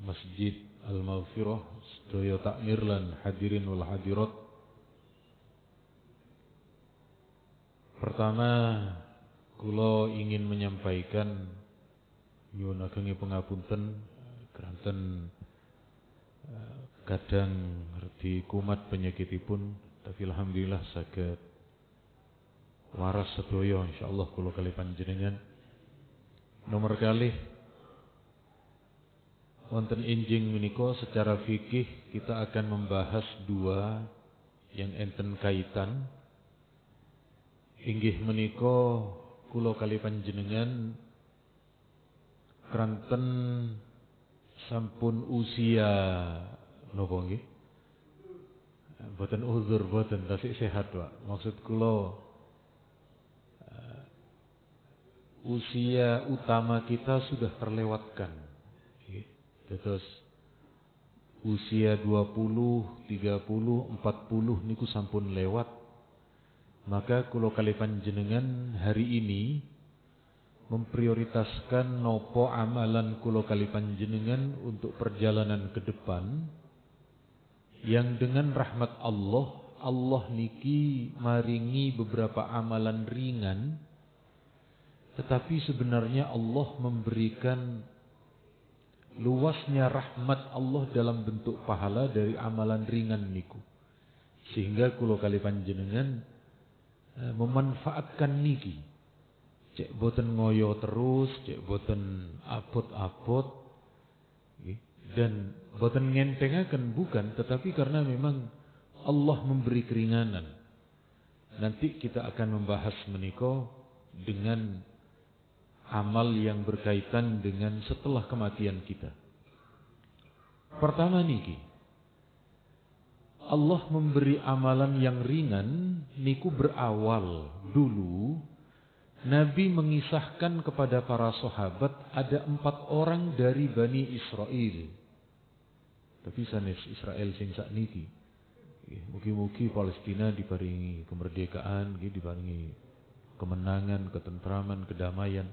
Masjid Al-Maghfirah sedaya takmir lan hadirin wal hadirat. Pertama, kula ingin menyampaikan nyuwun ageng pangapunten keranten kadang redi kumat penyakitipun, tapi alhamdulillah saged waras sedaya insyaallah kula kali panjenengan. Nomor kalih wonten enjing menika secara fikih kita akan membahas dua yang enten kaitan. Inggih menika kula kali panjenengan kranten sampun usia napa nggih? Boten uzur, boten tasik sehat, Pak. Maksud kula usia utama kita sudah terlewatkan. Terus usia 20, 30, 40 niku sampun lewat. Maka kula kali panjenengan hari ini memprioritaskan nopo amalan kula kali panjenengan untuk perjalanan ke depan yang dengan rahmat Allah niki maringi beberapa amalan ringan, tetapi sebenarnya Allah memberikan luasnya rahmat Allah dalam bentuk pahala dari amalan ringan niku, sehingga kula kali panjenengan memanfaatkan niki. Cek boten ngoyo terus, cek boten abot-abot, dan boten ngentengaken bukan, tetapi karena memang Allah memberi keringanan. Nanti kita akan membahas menika dengan amal yang berkaitan dengan setelah kematian kita. Pertama niki, Allah memberi amalan yang ringan niku berawal dulu Nabi mengisahkan kepada para sahabat ada 4 orang dari Bani Israel. Tapi sanes Israel sing sakniki. Mugi-mugi Palestina diparingi kemerdekaan, diparingi kemenangan, ketentraman, kedamaian.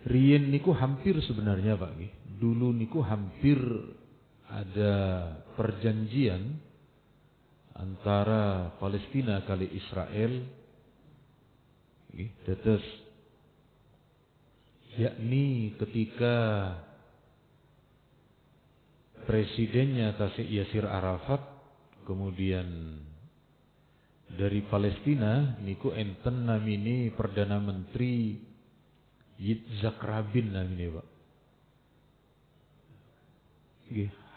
Riyen niku hampir sebenarnya Pak nggih. Dulu niku hampir ada perjanjian antara Palestina kali Israel, tetes, yakni ketika presidennya Tasik Yasir Arafat, kemudian dari Palestina niku enten namini Perdana Menteri Yitzhak Rabin namine Pak.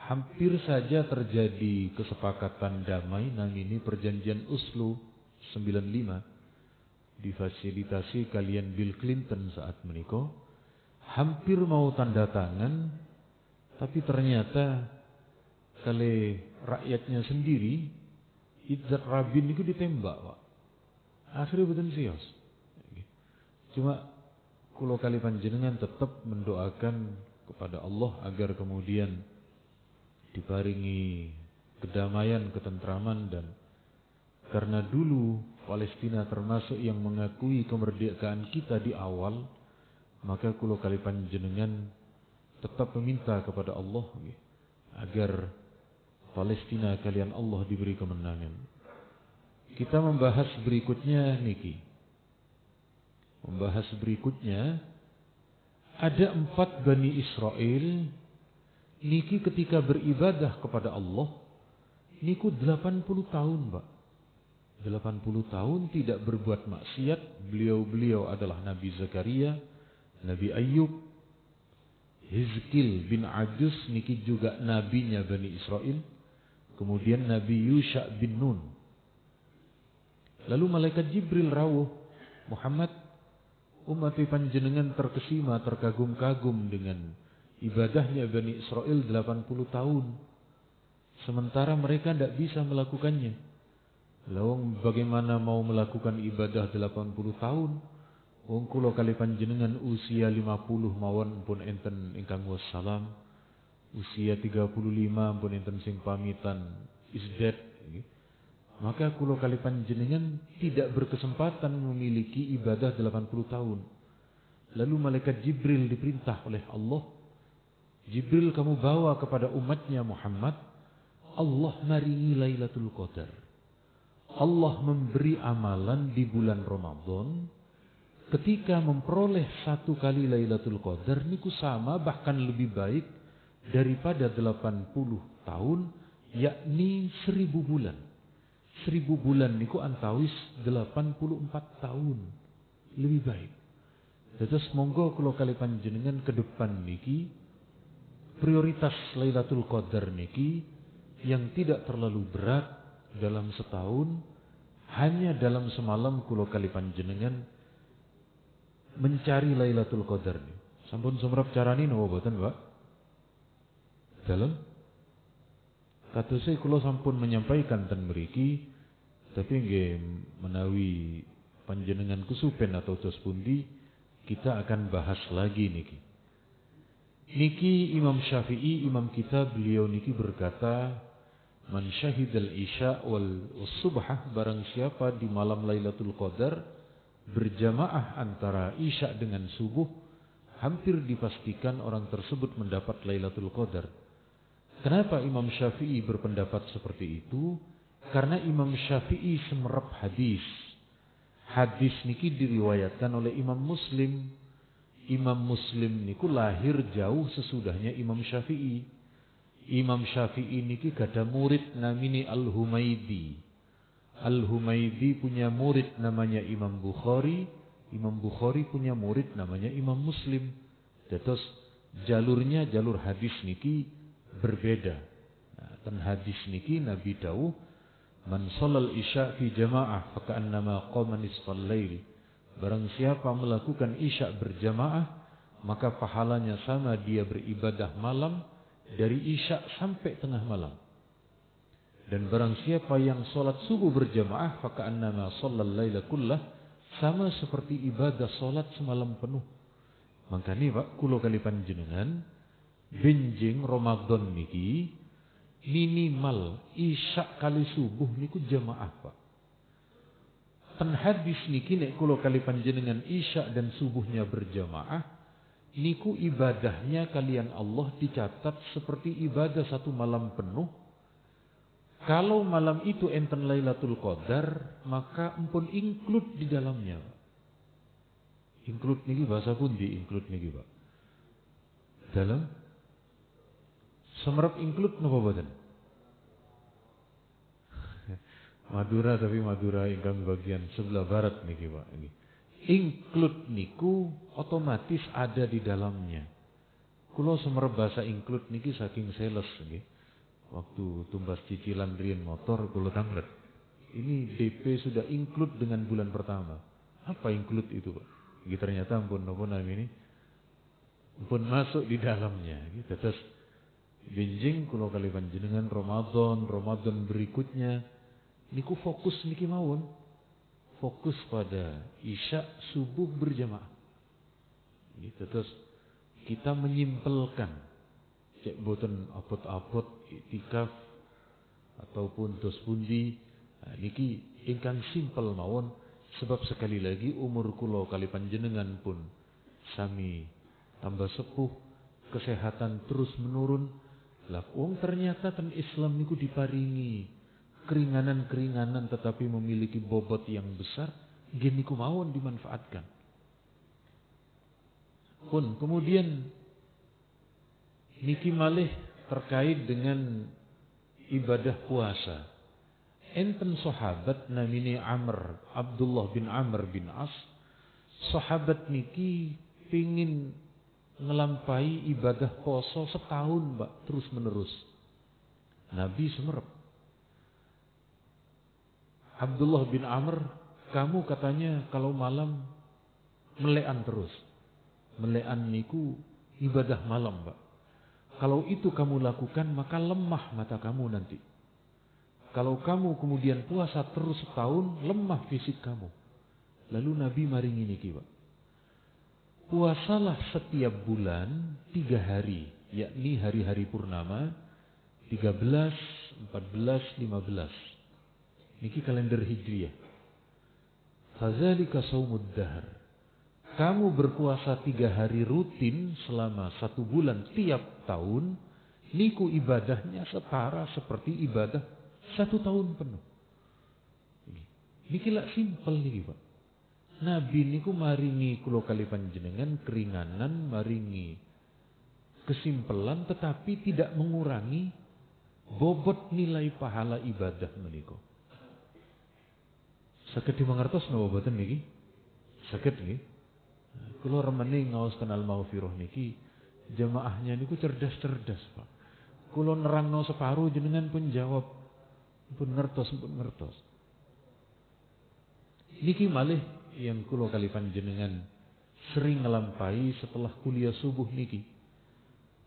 Hampir saja terjadi kesepakatan damai namini perjanjian Oslo 95 difasilitasi kalian Bill Clinton saat menika. Hampir mau tanda tangan, tapi ternyata kali rakyatnya sendiri Yitzhak Rabin itu ditembak Pak. Akhirnya betul sios. Cuma kula kali panjenengan tetap mendoakan kepada Allah agar kemudian diparingi kedamaian, ketentraman, dan karena dulu Palestina termasuk yang mengakui kemerdekaan kita di awal, maka kula kali panjenengan tetap meminta kepada Allah agar Palestina kalian Allah diberi kemenangan. Kita membahas berikutnya niki. Membahas berikutnya ada 4 Bani Israel niki ketika beribadah kepada Allah niku 80 tahun Pak. 80 tahun tidak berbuat maksiat. Beliau adalah Nabi Zakaria, Nabi Ayub, Hizkil bin Adus niki juga nabinya Bani Israel. Kemudian Nabi Yusha bin Nun. Lalu malaikat Jibril rawuh, Muhammad, umat panjenengan terkesima, terkagum-kagum dengan ibadahnya Bani Israel 80 tahun. Sementara mereka tidak bisa melakukannya. Lalu bagaimana mau melakukan ibadah 80 tahun? Wong kula kali panjenengan usia 50 mawon pun enten ingkang wassalam. Usia 35 pun enten sing pamitan is dead. Maka kula kali panjenengan tidak berkesempatan memiliki ibadah 80 tahun. Lalu malaikat Jibril diperintah oleh Allah, Jibril kamu bawa kepada umatnya Muhammad, Allah maringi Lailatul Qadar. Allah memberi amalan di bulan Ramadan. Ketika memperoleh satu kali Lailatul Qadar niku sama bahkan lebih baik daripada 80 tahun, yakni 1000 bulan. 1000 bulan niku antawis 84 tahun. Lebih baik. Terus monggo kula kali panjenengan ke depan niki prioritas Lailatul Qadar niki yang tidak terlalu berat dalam setahun, hanya dalam semalam kula kali panjenengan mencari Lailatul Qadar. Sampun sumrap carani napa boten, Pak? Dalam katose kula sampun menyampaikan ten mriki, tapi nggih menawi panjenengan kesupen atau dos pundi kita akan bahas lagi niki. Niki Imam Syafi'i, imam kita, beliau niki berkata, man syahidal isya wal subhah, barang siapa di malam Lailatul Qadar berjamaah antara isya dengan subuh, hampir dipastikan orang tersebut mendapat Lailatul Qadar. Kenapa Imam Syafi'i berpendapat seperti itu? Karena Imam Syafi'i semerap hadis. Hadis niki diriwayatkan oleh Imam Muslim. Imam Muslim niku lahir jauh sesudahnya Imam Syafi'i. Imam Syafi'i niki gada murid namini Al-Humaidi. Al-Humaidi punya murid namanya Imam Bukhari. Imam Bukhari punya murid namanya Imam Muslim. Terus jalurnya jalur hadis niki berbeda. Nah, dan hadis niki Nabi dawuh, man sholal isya fi jamaah faka'annama qama nisfal lail. Barang siapa melakukan isya berjamaah, maka pahalanya sama dia beribadah malam dari isya sampai tengah malam. Dan barang siapa yang sholat subuh berjamaah, faka'annama sholal laila kullah, sama seperti ibadah sholat semalam penuh. Maka nih Pak, kulo kali panjenengan benjing Ramadan niki minimal isya kali subuh niku jamaah Pak. Ten hadis niki nek kula kali panjenengan isya dan subuhnya berjamaah, niku ibadahnya kalian Allah dicatat seperti ibadah satu malam penuh. Kalau malam itu enten Lailatul Qadar, maka empun include di dalamnya. Include niki bahasa pundi include niki Pak? Dalam semerap include napa boten? Madura, tapi Madura ingkang bagian sebelah barat niki Pak. Ini include niku otomatis ada di dalamnya. Kulo semerep bahasa include niki saking sales nggih. Waktu tumbas cicilan riyen motor kulo tanglet. Ini DP sudah include dengan bulan pertama. Apa include itu Pak? Gitu ternyata ampun ini pun masuk di dalamnya. Gitu. Terus benjing kulo kali panjenengan Ramadan berikutnya niku fokus niki mawon, fokus pada isya subuh berjamaah. Gitu. Terus kita menyimpelkan, cek boten abot-abot iktikaf ataupun dos pundi, nah, niki ingkang simpel mawon. Sebab sekali lagi umur kulo kali panjenengan pun sami tambah sepuh, kesehatan terus menurun. Lah ternyata ten Islam niku diparingi keringanan-keringanan tetapi memiliki bobot yang besar, gini kumawon dimanfaatkan. Pun kemudian niki malih terkait dengan ibadah puasa. Enten sahabat namine Abdullah bin Amr bin As. Sahabat niki pingin ngelampai ibadah poso setahun Mbak, terus menerus. Nabi semerep. Abdullah bin Amr, kamu katanya kalau malam melean terus. Melean niku ibadah malam, Pak. Kalau itu kamu lakukan, maka lemah mata kamu nanti. Kalau kamu kemudian puasa terus setahun, lemah fisik kamu. Lalu Nabi maringi niki, Pak. Puasalah setiap bulan 3 hari, yakni hari-hari purnama, 13, 14, 15. Niki kalender Hijriyah. Fadzalika shaumud dahr. kamu berpuasa 3 hari rutin selama 1 bulan tiap tahun, niku ibadahnya setara seperti ibadah 1 tahun penuh. Niki lak simpel niki Pak. Nabi niku maringi kula kali panjenengan keringanan, maringi kesimpelan, tetapi tidak mengurangi bobot nilai pahala ibadah menika. Saged dimangertos napa boten niki? Saged nggih. Kula remene ngaos kenal maghfirah niki, jamaahnya niku cerdas-cerdas, Pak. Kula nerangno separuh jenengan pun jawab, pun ngertos. Niki malih yang kula kali panjenengan sering ngelampahi setelah kuliah subuh niki.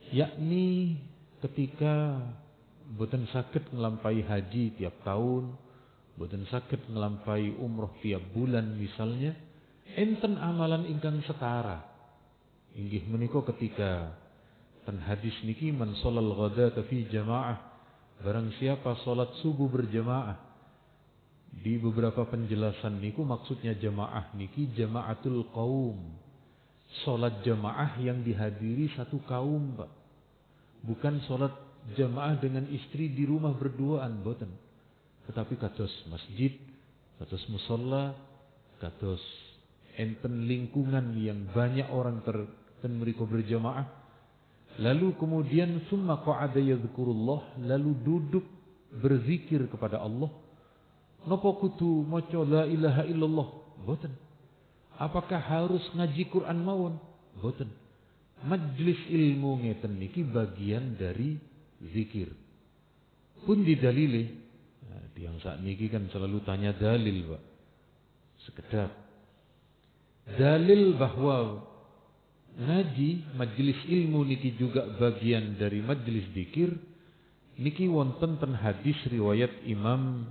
Yakni ketika boten saged ngelampahi haji tiap tahun, boten saged ngelampahi umroh tiap bulan misalnya, enten amalan ingkang setara. Inggih menika ketika ten hadis niki man sholal ghadata fi jamaah, barang siapa salat subuh berjamaah. Di beberapa penjelasan niku maksudnya jamaah niki jamaatul qaum. Salat jamaah yang dihadiri satu kaum, Pak. Bukan salat jamaah dengan istri di rumah berduaan, boten. Tetapi kados masjid, kados musholla, kados enten lingkungan yang banyak orang ten mriku berjamaah. Lalu kemudian summa qa'ada yadhkurullah, lalu duduk berzikir kepada Allah. Napa kudu maca la ilaha illallah? Boten. Apakah harus ngaji Quran mawon? Boten. Majlis ilmu ngeten niki bagian dari zikir. Pun didalili. Nah, yang saat niki kan selalu tanya dalil, Pak. Sekedar dalil bahwa ngaji majlis ilmu niki juga bagian dari majlis zikir. Niki wonten ten hadis riwayat Imam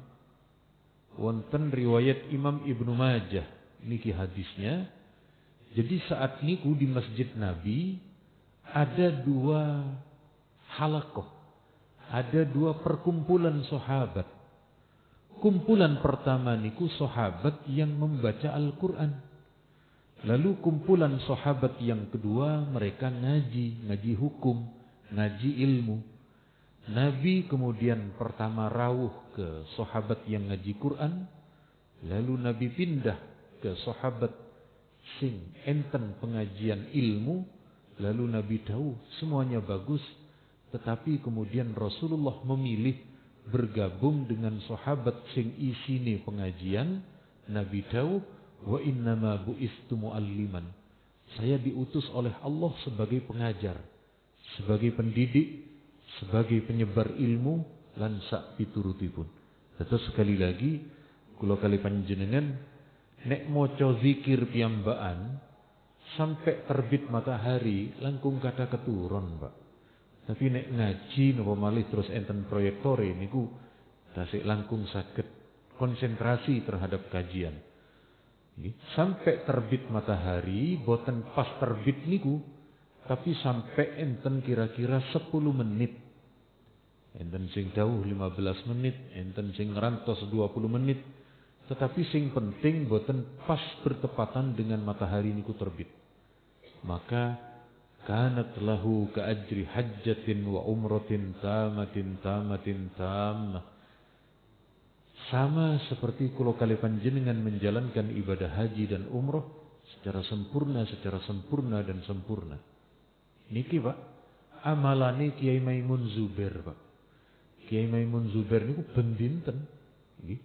Ibnu Majah niki hadisnya. Jadi saat niku di Masjid Nabi ada 2 halaqah, ada 2 perkumpulan sahabat. Kumpulan pertama niku sahabat yang membaca Al-Quran. Lalu kumpulan sahabat yang kedua mereka ngaji hukum, ngaji ilmu. Nabi kemudian pertama rawuh ke sahabat yang ngaji Quran, lalu Nabi pindah ke sahabat sing enten pengajian ilmu, lalu Nabi dawuh semuanya bagus, tetapi kemudian Rasulullah memilih bergabung dengan sahabat sing isine pengajian. Nabi dawuh, wa innama bu'istu mu'alliman. Saya diutus oleh Allah sebagai pengajar, sebagai pendidik, sebagai penyebar ilmu lan sak piturutipun. Terus sekali lagi kula kali panjenengan nek maca zikir piyambakan sampai terbit matahari langkung kata keturun, Pak. Tapi nek ngaji napa malih terus enten proyektore niku tasik langkung saged konsentrasi terhadap kajian. Sampai terbit matahari boten pas terbit niku, tapi sampai enten kira-kira 10 menit. Enten sing dawuh 15 menit, enten sing ngerantos 20 menit. Tetapi sing penting boten pas bertepatan dengan matahari niku terbit. Maka kanat lahu ka ajri hajjatin wa umratin tamatin tamah. Sama seperti kula kali panjenengan menjalankan ibadah haji dan umrah secara sempurna dan sempurna. Niki, Pak, amalane Kiai Maimun Zubair, Pak. Kiai Maimun Zubair niku ben dinten nggih.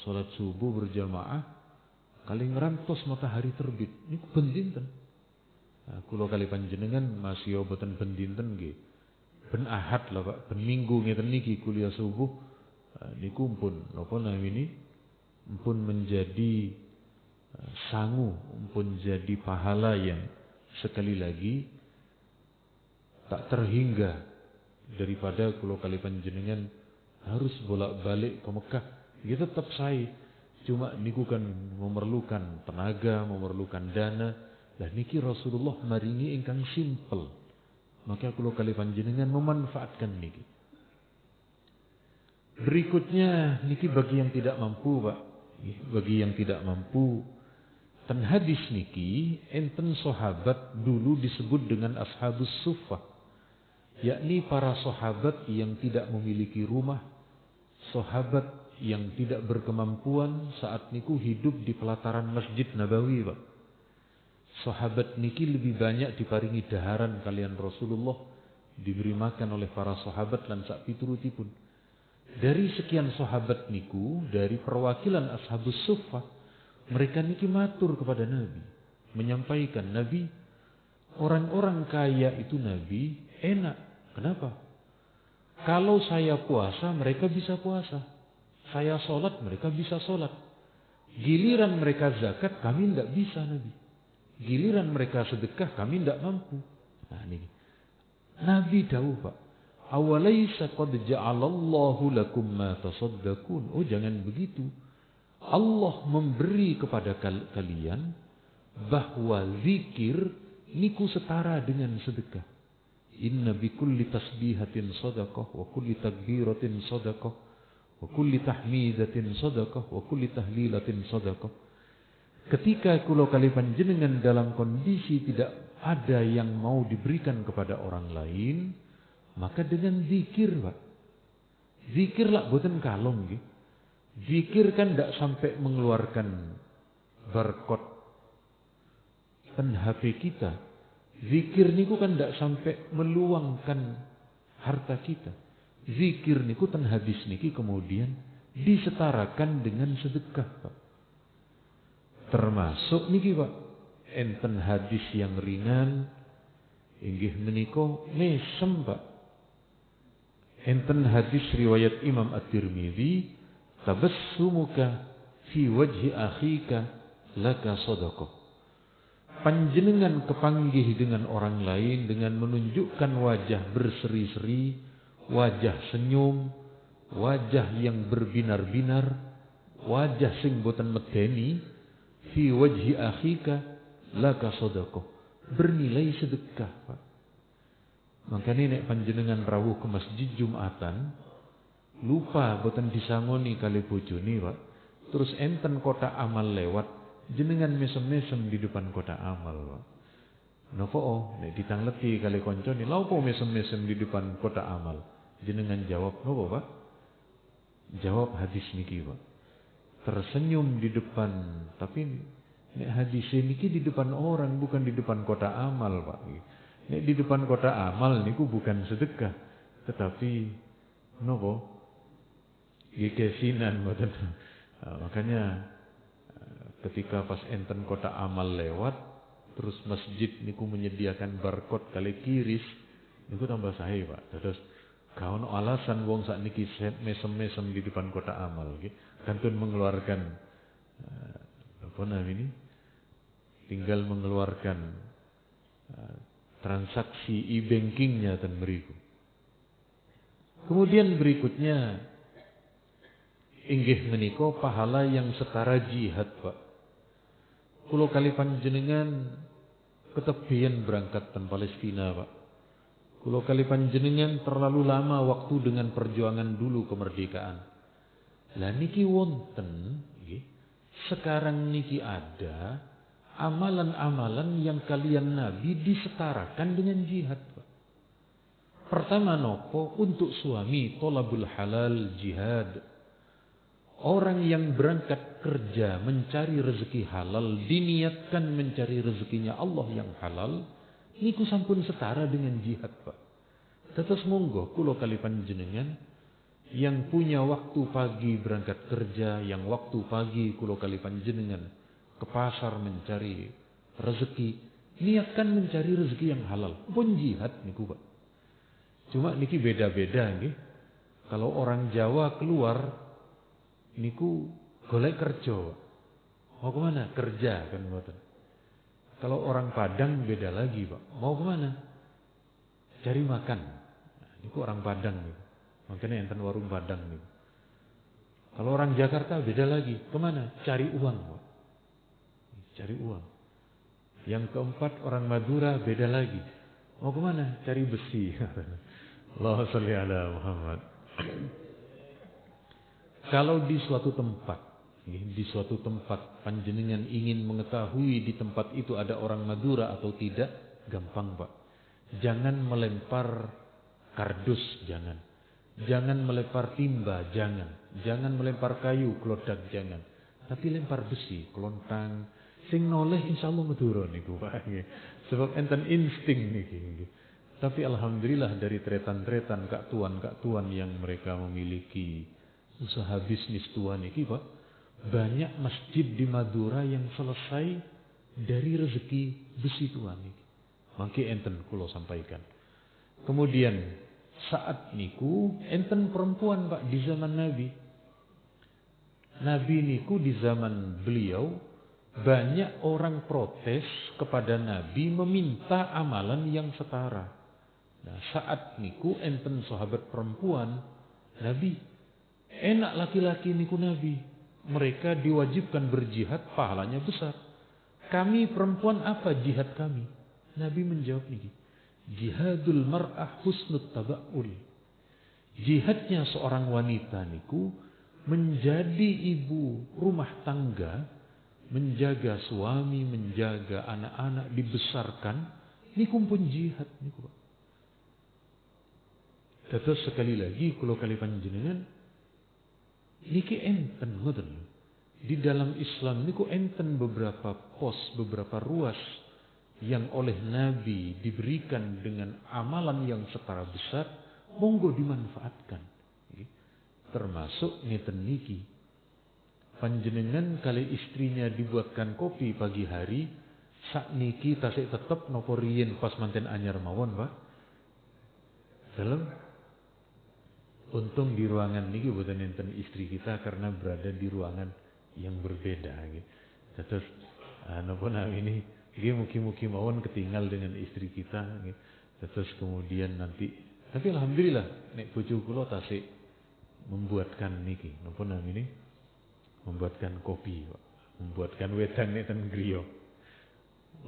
Salat subuh berjamaah kali ngerantos matahari terbit niku ben dinten. Nah, kula kali panjenengan masih boten ben dinten nggih. Ben Ahad lah, Pak, ben Minggu ngeten niki kuliah subuh. Niku pun napa namini pun menjadi sangu, pun jadi pahala yang sekali lagi tak terhingga daripada kula kali panjenengan harus bolak-balik ke Mekah. Ya tetap saya. Cuma niku kan memerlukan tenaga, memerlukan dana. Lah niki Rasulullah maringi ingkang simpel. Maka kula kali panjenengan memanfaatkan niki. Berikutnya niki bagi yang tidak mampu, Pak. Bagi yang tidak mampu Ten hadis niki enten sahabat dulu disebut dengan ashabus suffah, yakni para sahabat yang tidak memiliki rumah, sahabat yang tidak berkemampuan saat niku hidup di pelataran Masjid Nabawi, Pak. Sahabat niki lebih banyak diparingi daharan kalian Rasulullah, diberi makan oleh para sahabat lan sak piturutipun. Dari sekian sahabat niku, dari perwakilan ashabus suffah, mereka niki matur kepada Nabi, menyampaikan, Nabi, orang-orang kaya itu Nabi enak. Kenapa? Kalau saya puasa, mereka bisa puasa. Saya sholat, mereka bisa sholat. Giliran mereka zakat, kami tidak bisa, Nabi. Giliran mereka sedekah, kami tidak mampu. Nah ini, Nabi dawuh, Pak, awalaysa qad ja'alallahu lakum ma tasaddaqun. Oh, jangan begitu. Allah memberi kepada kalian bahwa zikir niku setara dengan sedekah. Inna bikulli tasbihatin sadaqah wa kulli takbiratin sadaqah wa kulli tahmidatin sadaqah wa kulli tahlilatin sadaqah. Ketika kula kali panjenengan dalam kondisi tidak ada yang mau diberikan kepada orang lain, maka dengan zikir, Pak. Zikir lah boten kalong nggih. Zikir kan tidak sampai mengeluarkan barcode pen HP kita. Zikir niku kan tidak sampai meluangkan harta kita. Zikir niku ten hadis niki kemudian disetarakan dengan sedekah, Pak. Termasuk niki, Pak, enten hadis yang ringan inggih menika mesem, Pak. Enten hadis riwayat Imam At-Tirmidzi, tabassumuka fi wajhi akhika laka sadaqah. Panjenengan kepanggih dengan orang lain dengan menunjukkan wajah berseri-seri, wajah senyum, wajah yang berbinar-binar, wajah sing boten medeni, fi wajhi akhika laka sadaqah, bernilai sedekah, Pak. Makanya nek panjenengan rawuh ke masjid Jumatan, lupa boten disangoni kali bojone, Pak. Terus enten kotak amal lewat, jenengan mesem-mesem di depan kotak amal, Pak. Napa nek ditangleti kali koncone, lha opo mesem-mesem di depan kotak amal? Jenengan jawab napa, Pak? Jawab hadis niki, Pak. Tersenyum di depan, tapi nek hadis niki di depan orang bukan di depan kotak amal, Pak. Nek di depan kotak amal niku bukan sedekah, tetapi napa? Kesinan, betul. Makanya ketika pas enten kotak amal lewat, terus masjid niku menyediakan barcode kali kiris, niku tambah sae, Pak. Terus kaon alasan wong sak niki mesem-mesem di depan kotak amal, nggih. Kantun mengeluarkan apa namanya ini? Tinggal mengeluarkan transaksi e-bankingnya dan meriku. Kemudian berikutnya inggih menika pahala yang setara jihad, Pak. Kulo kali panjenengan ketepian berangkat ten Palestina, Pak. Kulo kali panjenengan terlalu lama waktu dengan perjuangan dulu kemerdekaan. Lah niki wonten nggih. Sekarang niki ada amalan-amalan yang kalian Nabi disetarakan dengan jihad, Pak. Pertama nopo untuk suami tolabul halal jihad. Orang yang berangkat kerja mencari rezeki halal, diniatkan mencari rezekinya Allah yang halal, niku sampun setara dengan jihad, Pak. Tetes monggo kula kali panjenengan yang punya waktu pagi berangkat kerja, yang waktu pagi kula kali panjenengan ke pasar mencari rezeki, niatkan mencari rezeki yang halal, pun jihad niku, Pak. Cuma niki beda-beda nggih. Kalau orang Jawa keluar niku golek kerja. Mau kemana? Kerja kan, Pak. Kalau orang Padang beda lagi, Pak. Mau kemana? Cari makan. Nah, niku orang Padang niku. Makanya enten warung Padang niku. Kalau orang Jakarta beda lagi. Kemana? Cari uang, Pak. Cari uang. Yang keempat orang Madura beda lagi. Mau kemana? Cari besi. Allahumma sholli ala Muhammad. Kalau di suatu tempat, Di suatu tempat panjenengan ingin mengetahui di tempat itu ada orang Madura atau tidak, gampang Pak. Jangan melempar kardus, jangan. Jangan melempar timba, jangan. Jangan melempar kayu, klodak, jangan. Tapi lempar besi, kelontang. Sing noleh insyaallah Madura niku Pak. Sebab enten insting niki. Tapi alhamdulillah dari tretan-tretan kak tuan yang mereka memiliki usaha bisnis tuan niki Pak, banyak masjid di Madura yang selesai dari rezeki besi tuan niki. Mangke enten kula sampaikan. Kemudian saat niku enten perempuan Pak di zaman Nabi. Nabi niku di zaman beliau banyak orang protes kepada Nabi meminta amalan yang setara. Nah, saat niku enten sahabat perempuan Nabi, enak laki-laki niku Nabi, mereka diwajibkan berjihad, pahalanya besar. Kami perempuan apa jihad kami? Nabi menjawab ini, jihadul mar'ah husnut taba'ul. Jihadnya seorang wanita niku menjadi ibu rumah tangga, menjaga suami, menjaga anak-anak, dibesarkan, niku pun jihad niku Pak. Terus sekali lagi kalau kali panjenengan niki enten ngoten. Di dalam Islam niku enten beberapa pos, beberapa ruas yang oleh Nabi diberikan dengan amalan yang setara besar, monggo dimanfaatkan. Termasuk ngeten niki. Panjenengan kali istrinya dibuatkan kopi pagi hari, sak niki tasik tetep nopo riyin pas manten anyar mawon, Pak. Dalam untung di ruangan niki boten enten istri kita karena berada di ruangan yang berbeda gitu. Terus napa ini iki mugi-mugi mawon ketinggal dengan istri kita gitu. Terus kemudian nanti tapi alhamdulillah nek bojo kula tasik membuatkan niki napa ini membuatkan kopi, Pak. Membuatkan wedang neten griya.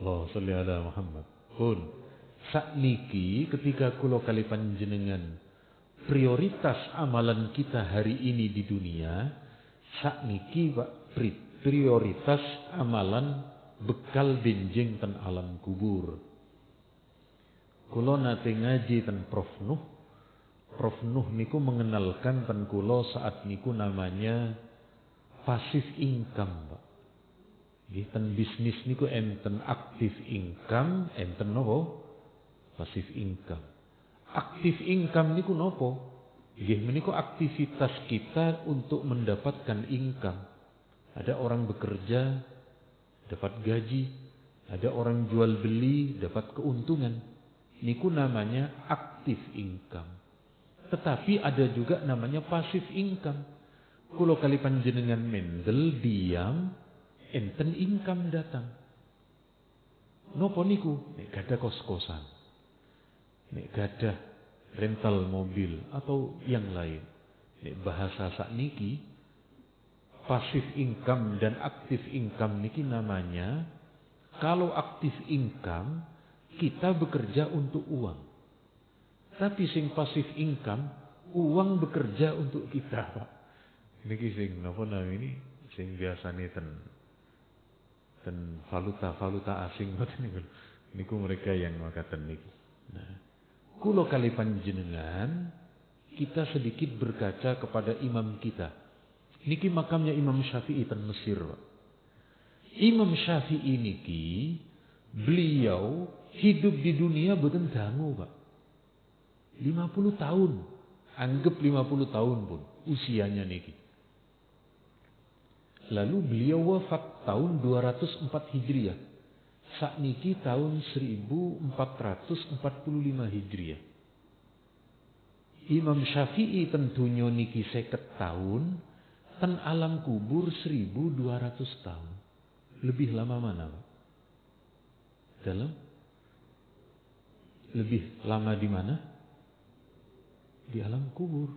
Allah sholli ala Muhammad. Pun sak niki ketika kula kali panjenengan prioritas amalan kita hari ini di dunia, sakniki Pak, prioritas amalan bekal benjing ten alam kubur. Kula nate ngaji ten Prof Nuh. Prof Nuh niku mengenalkan ten kula saat niku namanya passive income, Pak. Nggih ten bisnis niku enten active income, enten napa? Passive income. Aktif income niku nopo? Nggih menika aktivitas kita untuk mendapatkan income. Ada orang bekerja dapat gaji, ada orang jual beli dapat keuntungan. Niku namanya aktif income. Tetapi ada juga namanya passive income. Kulo kali panjenengan mendel diam, enten income datang. Nopo niku? Nek gadah kos-kosan. Nek gadah rental mobil atau yang lain. Nek bahasa sakniki pasif income dan aktif income niki namanya, kalau aktif income kita bekerja untuk uang. Tapi sing pasif income uang bekerja untuk kita, Pak. Niki sing napa namanya sing biasane ten valuta asing ngoten niku mereka yang makaten niki. Nah, kulo kali panjenengan kita sedikit berkaca kepada imam kita. Niki makamnya Imam Syafi'i ten Mesir, Pak. Imam Syafi'i niki beliau hidup di dunia boten dangu, Pak. 50 tahun. Anggap 50 tahun pun usianya niki. Lalu beliau wafat tahun 204 Hijriah. Sakniki tahun 1445 Hijriah. Imam Syafi'i tentunya niki 50 tahun, ten alam kubur 1200 tahun. Lebih lama mana, Pak? Dalam? Lebih lama di mana? Di alam kubur.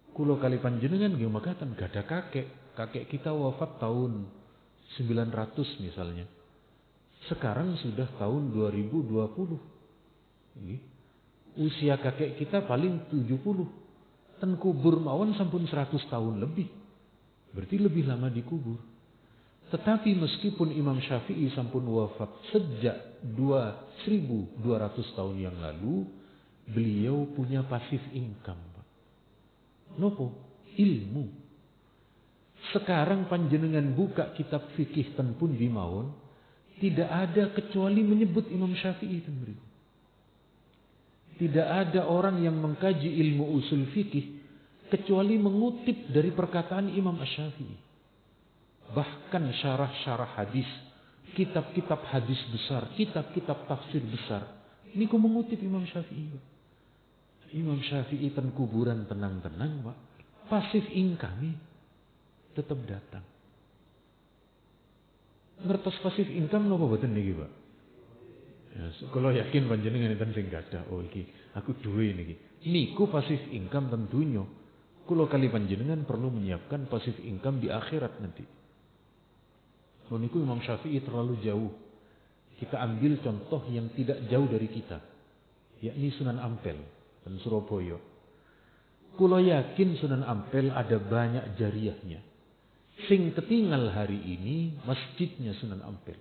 Kulo kali panjenengan nggih makaten gada kakek. Kakek kita wafat tahun 900 misalnya. Sekarang sudah tahun 2020. Nggih. Usia kakek kita paling 70. Ten kubur mawon sampun 100 tahun lebih. Berarti lebih lama dikubur. Tetapi meskipun Imam Syafi'i sampun wafat sejak 1200 tahun yang lalu, beliau punya pasif income, Pak. Nopo? Ilmu. Sekarang panjenengan buka kitab fikih ten pundi mawon, tidak ada kecuali menyebut Imam Syafi'i ten mriku. Tidak ada orang yang mengkaji ilmu usul fikih kecuali mengutip dari perkataan Imam Asy-Syafi'i. Bahkan syarah-syarah hadis, kitab-kitab hadis besar, kitab-kitab tafsir besar, niku mengutip Imam Syafi'i. Imam Syafi'i ten kuburan tenang-tenang, Pak. Pasif income tetap datang. Ngertos pasif income napa boten niki, Pak? Ya, kalau yakin panjenengan enten sing gadah, oh iki aku duwe niki. Niku pasif income tentunya. Kula kali panjenengan perlu menyiapkan pasif income di akhirat nanti. Oh niku Imam Syafi'i terlalu jauh. Kita ambil contoh yang tidak jauh dari kita, yakni Sunan Ampel dan Surabaya. Kula yakin Sunan Ampel ada banyak jariahnya. Sing ketinggal hari ini masjidnya Sunan Ampel.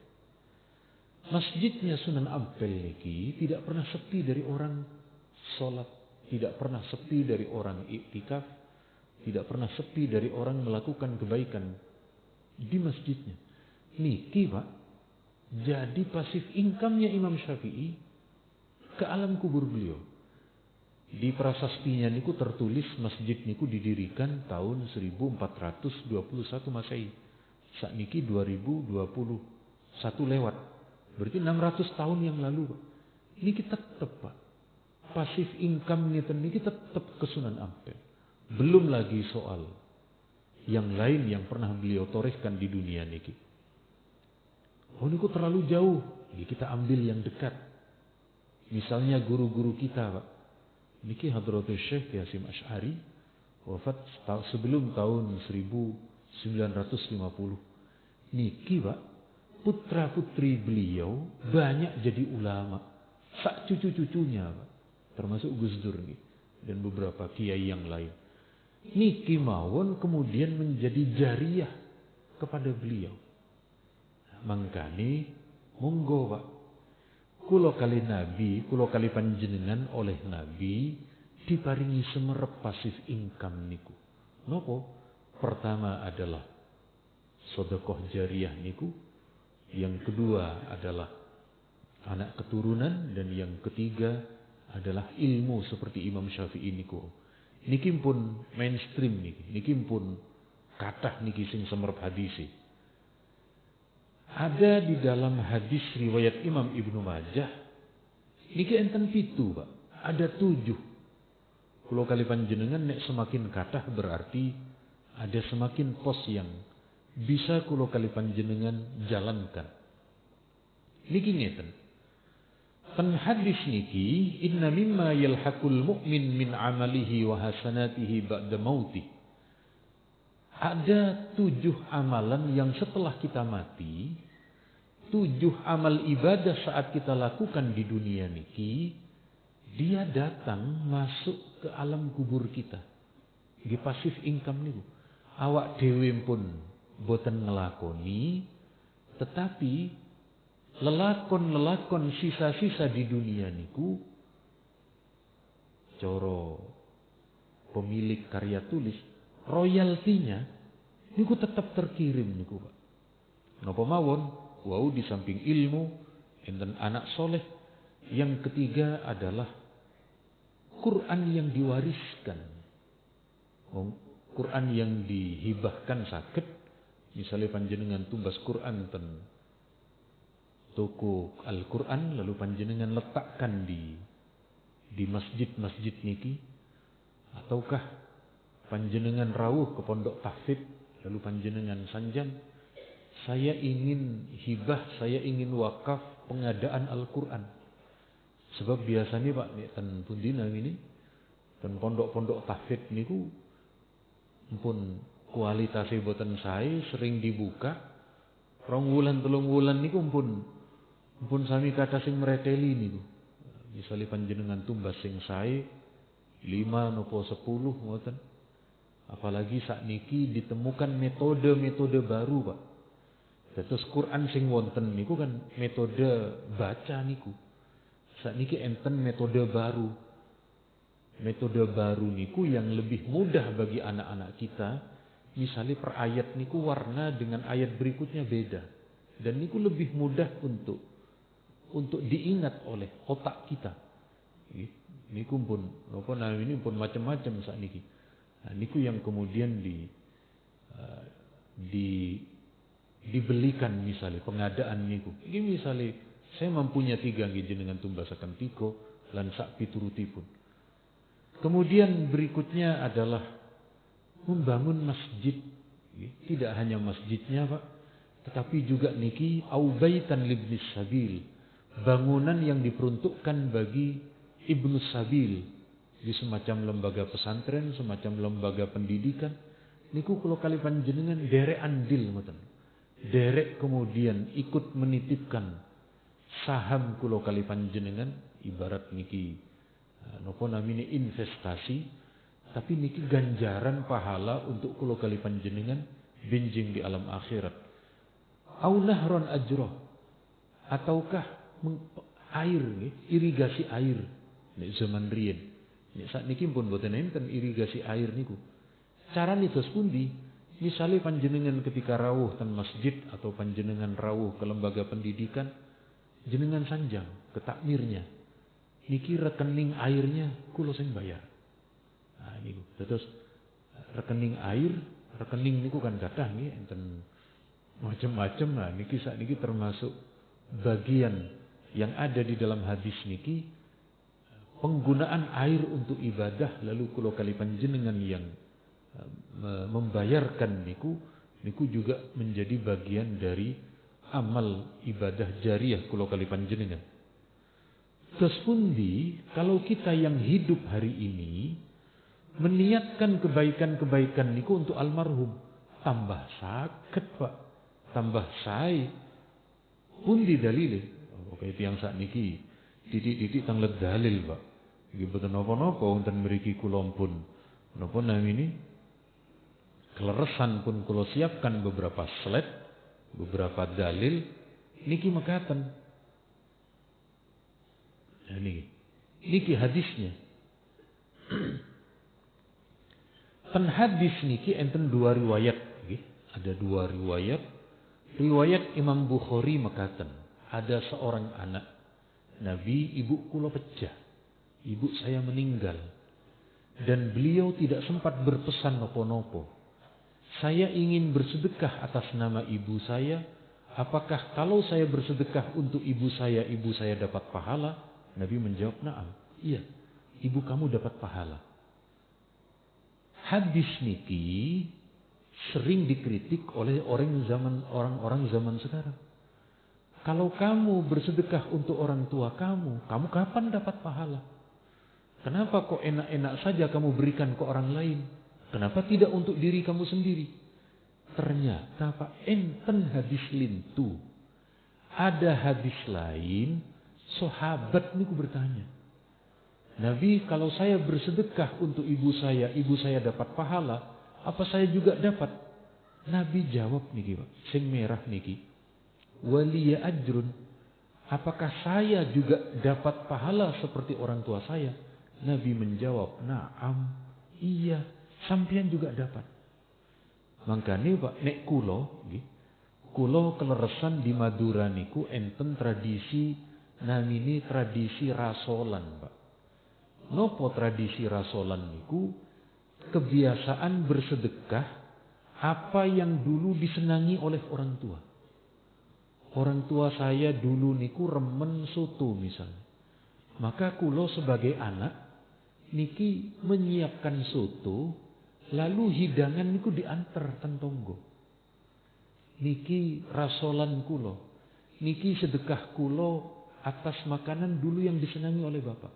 Masjidnya Sunan Ampel niki tidak pernah sepi dari orang sholat, tidak pernah sepi dari orang iktikaf, tidak pernah sepi dari orang melakukan kebaikan di masjidnya. Niki, Pak, jadi pasif income-nya Imam Syafi'i ke alam kubur beliau. Di prasastinya niku tertulis masjid niku didirikan tahun 1421 Masehi. Sakniki 2021 lewat. Berarti 600 tahun yang lalu, Pak. Niki tetep, Pak. Pasif income niki tetep ke Sunan Ampel. Belum lagi soal yang lain yang pernah beliau torehkan di dunia niki. Oh niku terlalu jauh. Jadi kita ambil yang dekat. Misalnya guru-guru kita, Pak. Niki Hadratus Syekh Hasyim Asy'ari wafat sebelum tahun 1950. Niki, Pak, putra-putri beliau banyak jadi ulama. Sak cucu-cucunya, Pak. Termasuk Gus Dur nih dan beberapa kiai yang lain. Niki mawon kemudian menjadi jariyah kepada beliau. Mangkane monggo, Pak. Kulo kali Nabi, kulo kali panjenengan oleh Nabi diparingi semerep pasif income niku. Nopo? Pertama adalah sedekah jariyah niku. Yang kedua adalah anak keturunan dan yang ketiga adalah ilmu seperti Imam Syafi'i niku. Niki pun mainstream niki pun kathah niki sing semerep hadis. Ada di dalam hadis riwayat Imam Ibnu Majah niki enten 7, Pak. Ada 7. Kalau kali panjenengan nek semakin kathah berarti ada semakin pos yang bisa kulo kali panjenengan jalankan. Niki ngeten. Ten hadis niki inna mimma yalhaqul mu'min min amalihi wa hasanatihi ba'da mauti. Ada 7 amalan yang setelah kita mati, 7 amal ibadah saat kita lakukan di dunia niki, dia datang masuk ke alam kubur kita. Di pasif income niku. Awak dhewe pun boten ngelakoni, tetapi lelakon-lelakon sisa-sisa di dunia niku, coro pemilik karya tulis, royaltinya niku tetap terkirim niku, Pak. Napa mawon? Wau di samping ilmu, enten anak soleh. Yang ketiga adalah Quran yang diwariskan. Quran yang dihibahkan saged. Misalnya panjenengan tumbas Quran ten toko Al-Quran lalu panjenengan letakkan di masjid-masjid niki, ataukah panjenengan rawuh ke pondok tahfidz lalu panjenengan sanjang, saya ingin hibah, saya ingin wakaf pengadaan Al-Quran. Sebab biasanya, Pak, ten pundina ini ten pondok-pondok tahfidz niku pun kualitasnya boten sae, sering dibuka 2 wulan 3 wulan niku pun sami kata sing mreteli niku. Misale panjenengan tumbas sing sae 5 napa 10 ngoten. Apalagi sakniki ditemukan metode-metode baru, Pak. Terus Quran sing wonten niku kan metode baca niku. Sakniki enten metode baru. Metode baru niku yang lebih mudah bagi anak-anak kita. Misalnya per ayat niku warna dengan ayat berikutnya beda. Dan niku lebih mudah untuk diingat oleh otak kita. Niku pun napa namanya pun macam-macam sakniki. Nah, niku yang kemudian dibelikan misalnya pengadaan niku. Ini misalnya saya mempunyai 3 nggih jenengan tumbasaken 3 lan sak piturutipun. Kemudian berikutnya adalah membangun masjid. Tidak hanya masjidnya, Pak, tetapi juga niki aubaitan libnis sabil. Bangunan yang diperuntukkan bagi ibnu sabil di semacam lembaga pesantren, semacam lembaga pendidikan. Niku kula kali panjenengan derek andil ngoten. Derek kemudian ikut menitipkan saham kula kali panjenengan ibarat niki napa namine investasi, tapi niki ganjaran pahala untuk kula kali panjenengan benjing di alam akhirat. Au nahron ajroh, ataukah air, irigasi air nek zaman riyen. Nek sakniki pun boten enten irigasi air niku. Carane dos pundi? Misale panjenengan ketika rawuh ten masjid atau panjenengan rawuh ke lembaga pendidikan, jenengan sanjang ke takmirnya. Niki rekening airnya kula sing bayar. Nah niku. Terus rekening air, rekening niku kan kathah nggih enten macam-macam. Nah niki sakniki termasuk bagian yang ada di dalam hadis niki, penggunaan air untuk ibadah, lalu kula kali panjenengan yang membayarkan niku juga menjadi bagian dari amal ibadah jariah kula kali panjenengan. Terus pundi kalau kita yang hidup hari ini meniatkan kebaikan-kebaikan niku untuk almarhum, tambah sakit, Pak, tambah sae. Pundi dalile? Kaya tiyang sakniki titik-titik tang let dalil, Pak. Nggih boten napa-napa wonten mriki kula pun napa namine kleresan pun kula siapkan beberapa slide, beberapa dalil niki mekaten. Nah niki hadisnya. Ten hadis niki enten 2 riwayat nggih. Ada 2 riwayat. Riwayat Imam Bukhari mekaten, ada seorang anak Nabi, ibu kula pecah. Ibu saya meninggal. Dan beliau tidak sempat berpesan nopo-nopo. Saya ingin bersedekah atas nama ibu saya. Apakah kalau saya bersedekah untuk ibu saya dapat pahala? Nabi menjawab, na'am. Iya, ibu kamu dapat pahala. Hadis niki sering dikritik oleh orang-orang zaman sekarang. Kalau kamu bersedekah untuk orang tua kamu kapan dapat pahala? Kenapa kok enak-enak saja kamu berikan ke orang lain? Kenapa tidak untuk diri kamu sendiri? Ternyata Pak, enten hadis lintu. Ada hadis lain, sahabat niku bertanya, Nabi, kalau saya bersedekah untuk ibu saya dapat pahala, apa saya juga dapat? Nabi jawab niki, Pak, sing merah niki, waliya ajrun. Apakah saya juga dapat pahala seperti orang tua saya? Nabi menjawab, na'am, iya, sampean juga dapat. Makanya Pak, nek kulo keleresan di Madura niku enten tradisi namini tradisi rasolan, Pak. Nopo tradisi rasolan niku? Kebiasaan bersedekah apa yang dulu disenangi oleh orang tua. Orang tua saya dulu niku remen soto misalnya. Maka kulo sebagai anak niki menyiapkan soto, lalu hidangan niku diantar ten tonggo. Niki rasolan kulo. Niki sedekah kulo atas makanan dulu yang disenangi oleh bapak.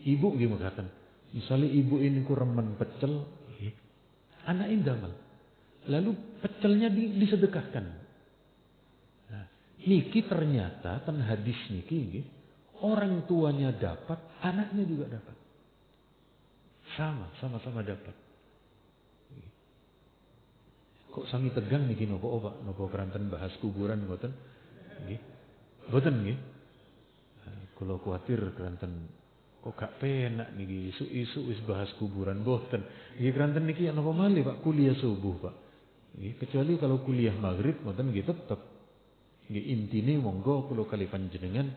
Ibu nggih mekaten. Misalnya ibu ini ku remen pecel, anak indamal. Lalu pecelnya disedekahkan. Nah, niki ternyata ten hadis niki orang tuanya dapat, anaknya juga dapat. Sama-sama dapat. Kok sami tegang niki napa Pak? Napa keranten bahas kuburan mboten? Nggih. Mboten nggih. Kula kuwatir keranten kok gak penak niki isu-isu wis bahas kuburan mboten. Nggih keranten niki napa malih Pak kuliah subuh Pak. Nggih kecuali kalau kuliah maghrib mboten nggih tetep. Nggih intine monggo kula kali panjenengan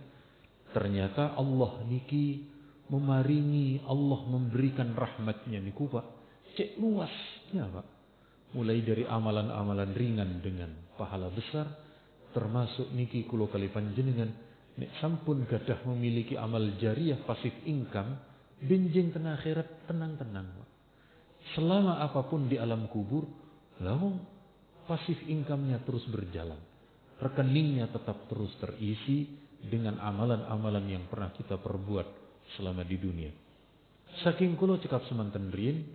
ternyata Allah niki memaringi, Allah memberikan rahmatnya niku Pak. Cek luasnya Pak. Mulai dari amalan-amalan ringan dengan pahala besar, termasuk niki kula kali panjenengan nek sampun gadah memiliki amal jariah pasif income, benjing tengah akhirat tenang-tenang. Selama apapun di alam kubur, lalu pasif income-nya terus berjalan. Rekeningnya tetap terus terisi dengan amalan-amalan yang pernah kita perbuat selama di dunia. Saking kula cekap semanten riyin,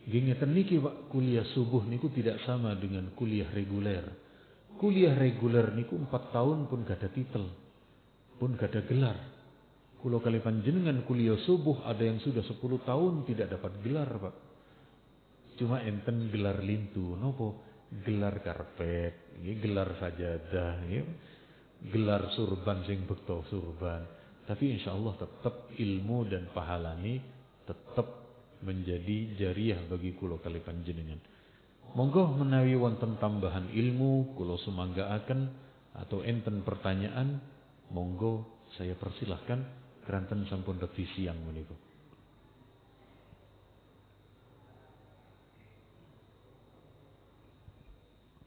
ngeten niki Pak, kuliah subuh niku tidak sama dengan kuliah reguler. Kuliah reguler niku 4 tahun pun gak ada titel, pun gak ada gelar. Kula kali panjenengan kuliah subuh ada yang sudah 10 tahun tidak dapat gelar Pak. Cuma enten gelar lintu, nopo? Gelar karpet, gelar sajadah, gelar surban sing bekto surban. Tapi insyaallah tetap ilmu dan pahalani tetap menjadi jariah bagi kula kali panjenengan. Monggo menawi wonten tambahan ilmu kula sumanggaaken atau enten pertanyaan, monggo saya persilahkan keranten sampun reti siang menika.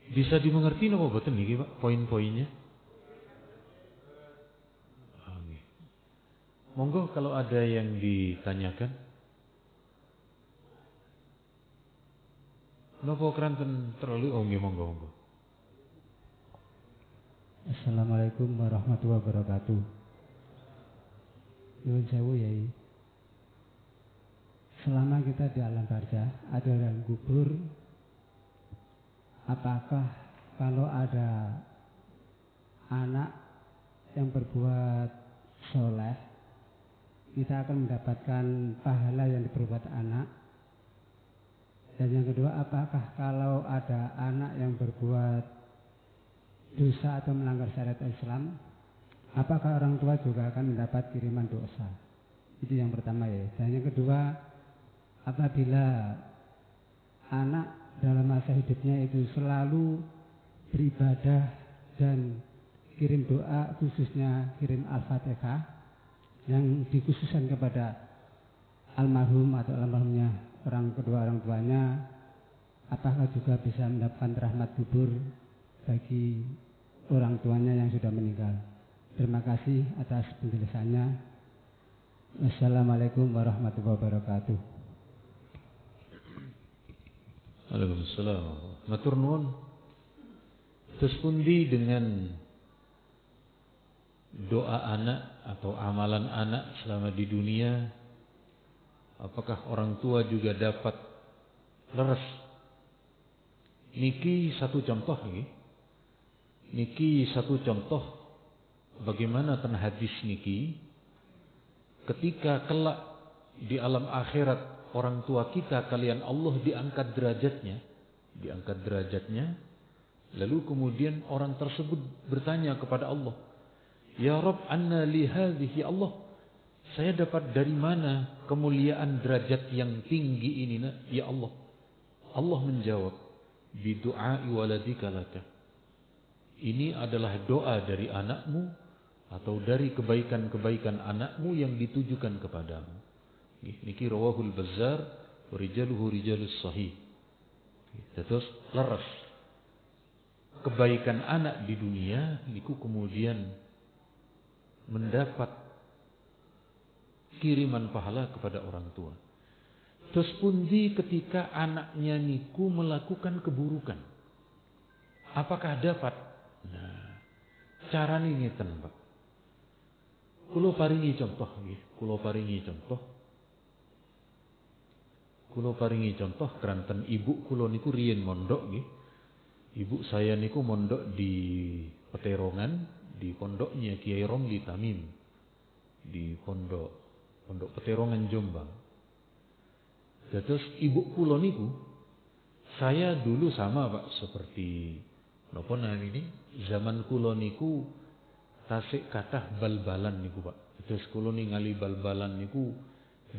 Bisa dimengerti napa boten niki Pak poin-poinnya? Monggo kalau ada yang ditanyakan. Napa keranten terlalu nggih monggo. Assalamualaikum warahmatullahi wabarakatuh. Nuwun sewu Yai. Selama kita di alam barzah, ada yang kubur, apakah kalau ada anak yang berbuat soleh, kita akan mendapatkan pahala yang diperbuat anak? Dan yang kedua, apakah kalau ada anak yang berbuat dosa atau melanggar syariat Islam, apakah orang tua juga akan mendapat kiriman dosa? Itu yang pertama ya. Dan yang kedua, apabila anak dalam masa hidupnya itu selalu beribadah dan kirim doa, khususnya kirim Al-Fatihah yang dikhususkan kepada almarhum atau almarhumnya kedua orang tuanya, apakah juga bisa mendapatkan rahmat kubur bagi orang tuanya yang sudah meninggal? Terima kasih atas penjelasannya. Wassalamualaikum warahmatullahi wabarakatuh. Waalaikumsalam. Matur nuwun. Terus pundi dengan doa anak atau amalan anak selama di dunia? Apakah orang tua juga dapat leres? Niki satu contoh niki. Niki satu contoh bagaimana ten hadis niki ketika kelak di alam akhirat orang tua kita kalian Allah diangkat derajatnya, lalu kemudian orang tersebut bertanya kepada Allah, ya Rabb, anna li hadhihi, Allah, saya dapat dari mana kemuliaan derajat yang tinggi ini ya Allah? Allah menjawab, bi du'ai waladika laka. Ini adalah doa dari anakmu atau dari kebaikan-kebaikan anakmu yang ditujukan kepadamu. Niki rawahul Bazzar wa rijaluhu rijalus sahih. Terus leres. Kebaikan anak di dunia niku kemudian mendapat kiriman pahala kepada orang tua. Terus pundi ketika anaknya niku melakukan keburukan, apakah dapat? Nah, cara ini ngeten Pak. Kulo paringi contoh nggih, kulo paringi contoh keranten ibu kulo niku riyen mondok nggih. Ibu saya niku mondok di Peterongan, di pondoknya Kiai Romli Tamim, di pondok Peterongan Jombang. Terus ibu kula niku Saya dulu sama Pak, seperti napa ini zaman kula niku tasik kathah bal-balan niku Pak. Terus kula ningali bal-balan niku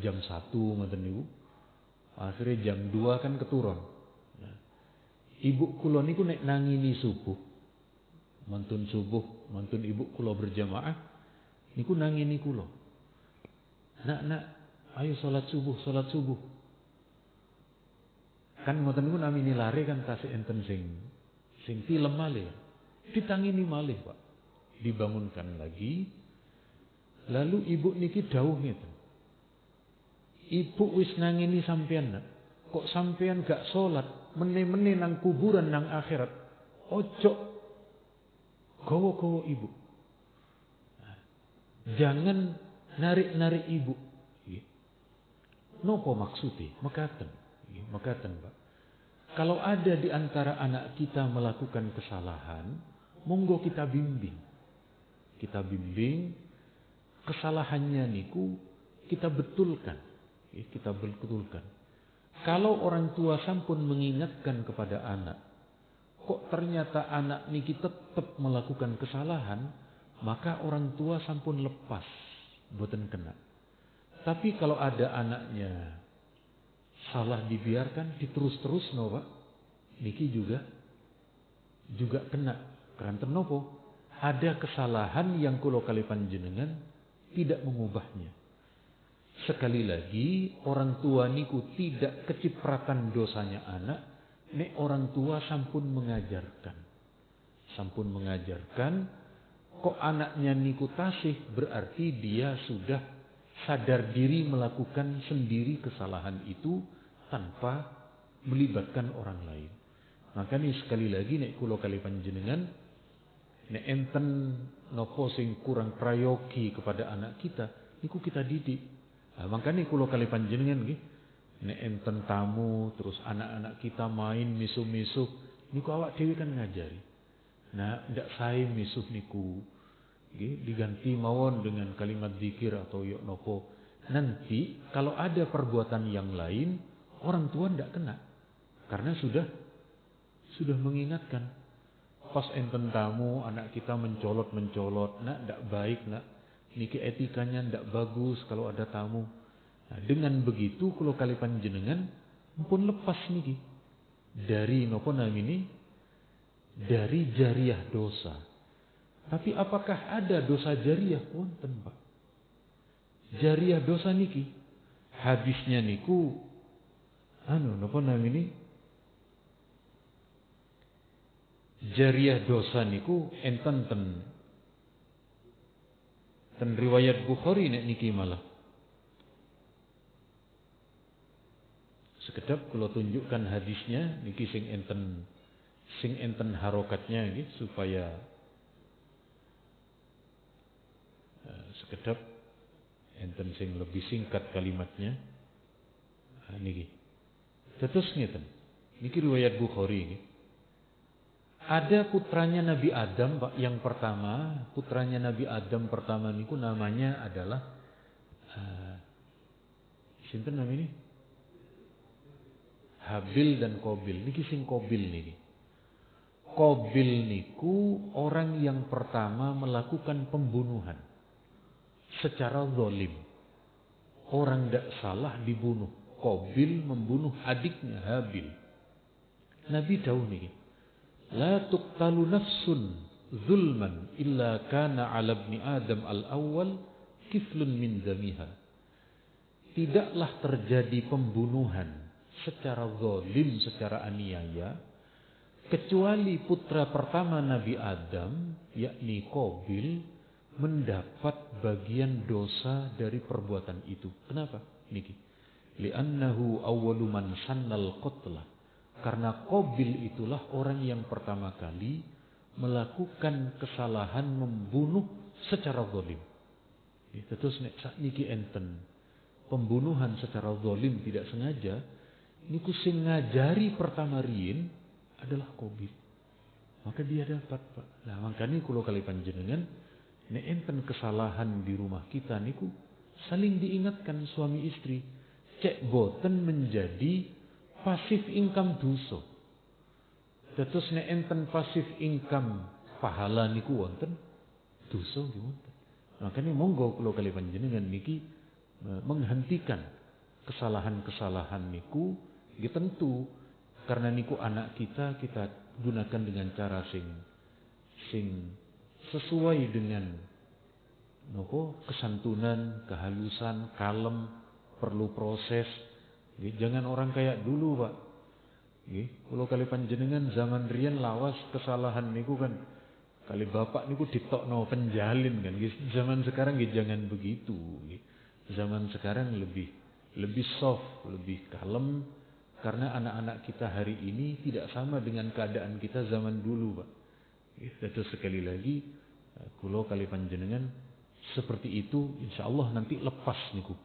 jam 1 ngoten niku. Akhirnya jam 2 kan keturun. Nah, ibu kula niku nek nangini subuh, mantun ibu kula berjamaah niku nangini kula. Nak, ayo salat subuh. Kan ngoten niku namine lare kan tasik enten sing tilem malih. Ditangini malih, Pak. Dibangunkan lagi. Lalu ibu niki dawuh ngeten. Ibu wis nangini sampean nak. Kok sampean gak salat, mene-mene nang kuburan nang akhirat. Ojo gowo-gowo ibu. Jangan narik-narik ibu. Nopo maksudnya? Mekaten, Pak. Kalau ada di antara anak kita melakukan kesalahan, monggo kita bimbing. Kesalahannya niku kita betulkan. Kalau orang tua sampun mengingatkan kepada anak, kok ternyata anak niki tetap melakukan kesalahan, maka orang tua sampun lepas, boten kena. Tapi kalau ada anaknya salah dibiarkan, diterus-terus no Pak, niki juga kena. Keranten nopo? Ada kesalahan yang kula kali panjenengan tidak mengubahnya. Sekali lagi, orang tua niku tidak kecipratan dosanya anak, nek orang tua sampun mengajarkan. Kok anaknya niku tasih, berarti dia sudah sadar diri melakukan sendiri kesalahan itu tanpa melibatkan orang lain. Maka nih sekali lagi nek kula kali panjenengan nek enten nopo sing kurang prayogi kepada anak kita, niku kita didik. Nah, makanya kula kali panjenengan nggih nek enten tamu terus anak-anak kita main misuh-misuh, niku awak dhewe kan ngajari. Nah, ndak sae misuh niku nggih diganti mawon dengan kalimat zikir atau yok nopo. Nanti kalau ada perbuatan yang lain, orang tua ndak kena. Karena sudah mengingatkan. Pas enten tamu anak kita mencolot, nak ndak baik nak. Niki etikanya ndak bagus kalau ada tamu. Nah, dengan begitu kula kali panjenengan pun lepas niki dari napa namine dari jariah dosa. Tapi apakah ada dosa jariah? Wonten, Pak. Jariah dosa niki hadisnya niku napa namine jariah dosa niku enten ten riwayat Bukhari nek niki malah. Sekedap kula tunjukkan hadisnya niki sing enten harokatnya nggih supaya sekedap enten sing lebih singkat kalimatnya. Niki. Terus ngeten. Niki riwayat Bukhari nggih. Ada putranya Nabi Adam, Pak, yang pertama, putranya Nabi Adam pertama niku namanya adalah sinten namanya? Habil dan Qabil. Niki sing Qabil niki. Qabil niku orang yang pertama melakukan pembunuhan secara zalim. Orang tidak salah dibunuh. Qabil membunuh adiknya Habil. Nabi dawuh niki, la tuqtalu nafsun zulman illa kana 'ala ibni Adam al-awwal kiflun min damiha. Tidaklah terjadi pembunuhan secara zalim, secara aniaya, kecuali putra pertama Nabi Adam, yakni Qabil, mendapat bagian dosa dari perbuatan itu. Kenapa? Niki. Li'annahu awwalu man sannal qatla. Karena Qabil itulah orang yang pertama kali melakukan kesalahan membunuh secara zalim. Terus nek niki enten pembunuhan secara zalim tidak sengaja, niku sing ngajari pertama riyin adalah Qabil. Maka dia dapat, Pak. Nah, makanya kula kali panjenengan nek enten kesalahan di rumah kita niku saling diingatkan suami istri. Cek boten menjadi pasif income dosa. Dados nek enten pasif income pahala niku wonten, dosa nggih wonten. Makanya monggo kula kali panjenengan niki menghentikan kesalahan-kesalahan niku nggih tentu karena niku anak kita gunakan dengan cara sing sesuai dengan kesantunan, kehalusan, kalem, perlu proses. Nggih, jangan orang kayak dulu, Pak. Nggih, kula kali panjenengan zaman riyen lawas kesalahan niku kan kali bapak niku ditokno penjalin kan. Zaman sekarang jangan begitu. Zaman sekarang lebih soft, lebih kalem karena anak-anak kita hari ini tidak sama dengan keadaan kita zaman dulu, Pak. Itu sekali lagi kula kali panjenengan seperti itu insyaallah nanti lepas niku.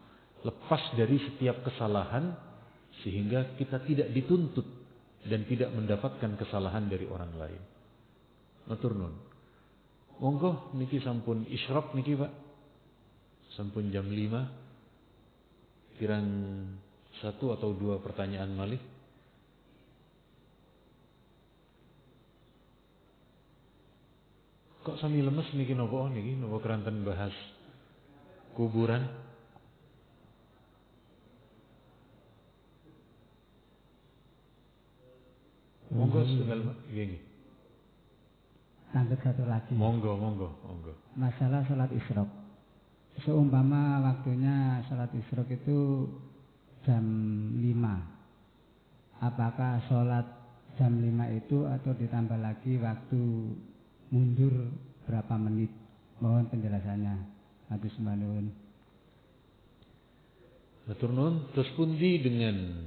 Lepas dari setiap kesalahan sehingga kita tidak dituntut dan tidak mendapatkan kesalahan dari orang lain. Matur nuwun. Monggo niki sampun isyraq niki Pak. Sampun jam 5. Kirang 1 atau 2 pertanyaan malih. Kok sami lemes niki napa keranten bahas kuburan? Monggo setunggal nggih. Lanjut satu lagi. Monggo. Masalah salat isyraq. Seumpama waktunya salat isyraq itu jam 5. Apakah salat jam 5 itu atau ditambah lagi waktu mundur berapa menit? Mohon penjelasannya. Hadis nuwun. Matur nuwun. Terus pundi dengan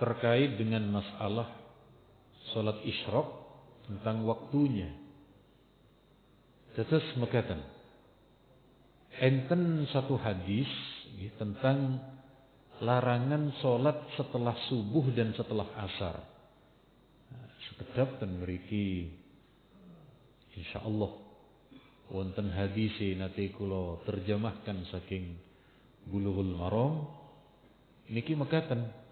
terkait dengan masalah salat isyraq tentang waktunya. Terus mekaten. Enten satu hadis tentang larangan salat setelah subuh dan setelah asar. Sekedap ten mriki insyaallah wonten hadis nate kula terjemahkan saking Bulughul Maram niki mekaten.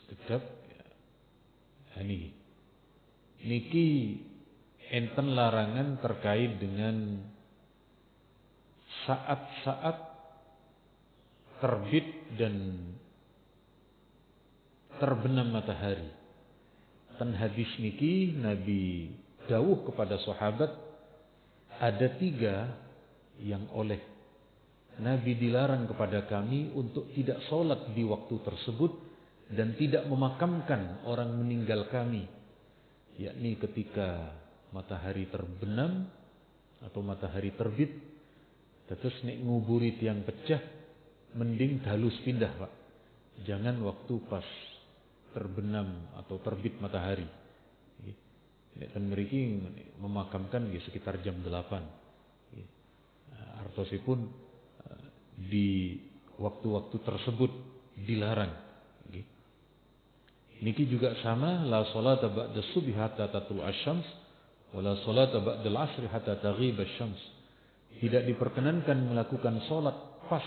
Sekedap niki enten larangan terkait dengan saat-saat terbit dan terbenam matahari. Ten hadis niki Nabi dawuh kepada sahabat ada 3 yang oleh Nabi dilarang kepada kami untuk tidak sholat di waktu tersebut dan tidak memakamkan orang meninggal kami, yakni ketika matahari terbenam atau matahari terbit. Terus nek nguburi tiang pecah mending dalus pindah, Pak. Jangan waktu pas terbenam atau terbit matahari. Nek ten mriki memakamkan sekitar jam 8. Artosipun di waktu-waktu tersebut dilarang. Niki juga sama, la salata ba'da subhi hatta tatul asy-syams wa la salata ba'da al-'asri hatta taghib asy-syams. Tidak diperkenankan melakukan salat pas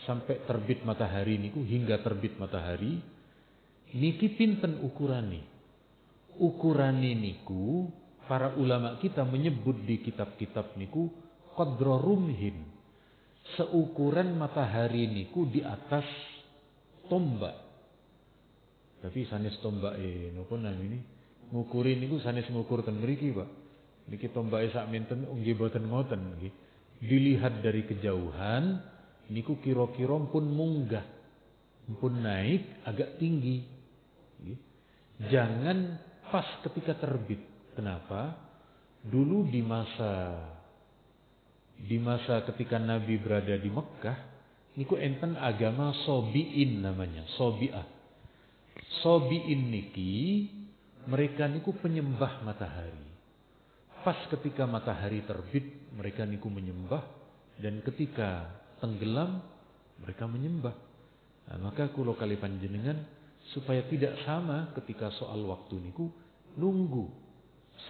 sampai terbit matahari niku, hingga terbit matahari. Niki pinten ukurane? Ukurane niku para ulama kita menyebut di kitab-kitab niku qadra rumhin. Seukuran matahari niku di atas tombak. Tapi sanes tombak napa namine ngukuri niku sanes ngukur ten mriki, Pak. Niki tombake sak menten nggih boten ngoten nggih. Dilihat dari kejauhan niku kira-kira pun munggah, pun naik agak tinggi. Nggih. Jangan pas ketika terbit. Kenapa? Dulu di masa ketika Nabi berada di Mekah niku enten agama Sobi'in namanya, Sobi'ah. Sobi'in niki mereka niku penyembah matahari. Pas ketika matahari terbit mereka niku menyembah, dan ketika tenggelam mereka menyembah. Nah, maka kula kali panjenengan supaya tidak sama ketika soal waktu niku nunggu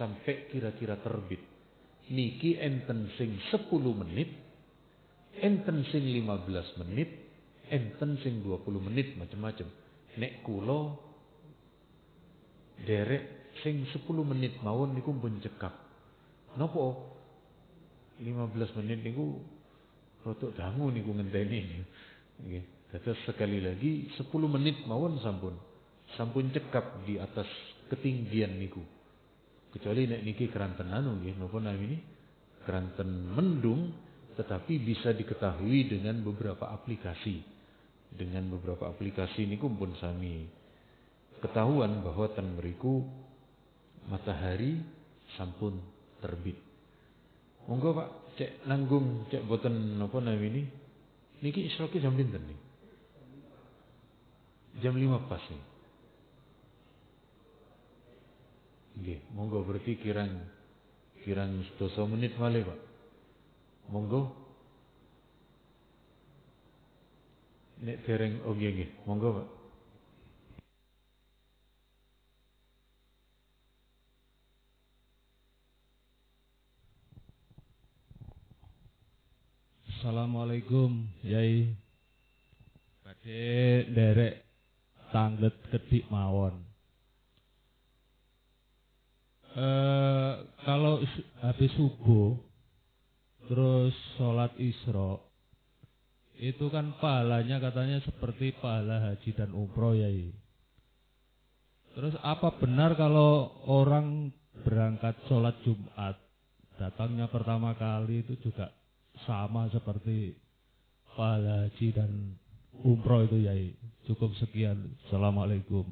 sampai kira-kira terbit. Niki enten sing 10 menit, enten sing 15 menit, enten sing 20 menit macam-macam. Nek kula derek sing 10 menit mawon niku pun cekap. Napa 15 menit niku rotok dangu niku ngenteni. Nggih. Terus sekali lagi 10 menit mawon sampun cekap di atas ketinggian niku. Kecuali nek niki keranten anu nggih napa namine? Keranten mendung, tetapi bisa diketahui dengan beberapa aplikasi. Dengan beberapa aplikasi niku pun sami ketahuan bahwa ten mriku matahari sampun terbit. Monggo Pak, cek nanggung, cek boten napa namine? Niki isroke jam pinten nih? Jam 5 pas nih. Nggih, monggo berarti kirang 12 menit malih Pak. Monggo. Nek dereng nggih, monggo Pak. Assalamualaikum, Yai. Badhe nderek tanglet kedik mawon. Kalau habis subuh terus sholat Isra itu kan pahalanya katanya seperti pahala haji dan umroh, Yai. Terus apa benar kalau orang berangkat sholat Jumat datangnya pertama kali itu juga sama seperti pahala haji dan umroh itu, Yai? Cukup sekian. Assalamualaikum.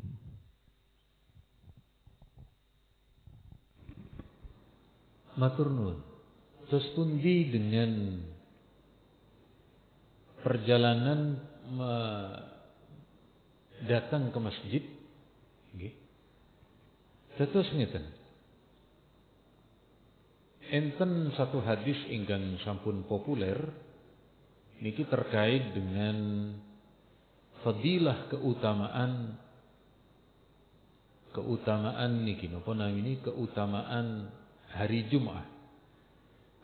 Matur nuwun. Terus pundi dengan perjalanan datang ke masjid? Nggih. Terus ngeten. Enten satu hadis ingkang sampun populer niki terkait dengan fadilah keutamaan niki napa namine keutamaan hari Jumat.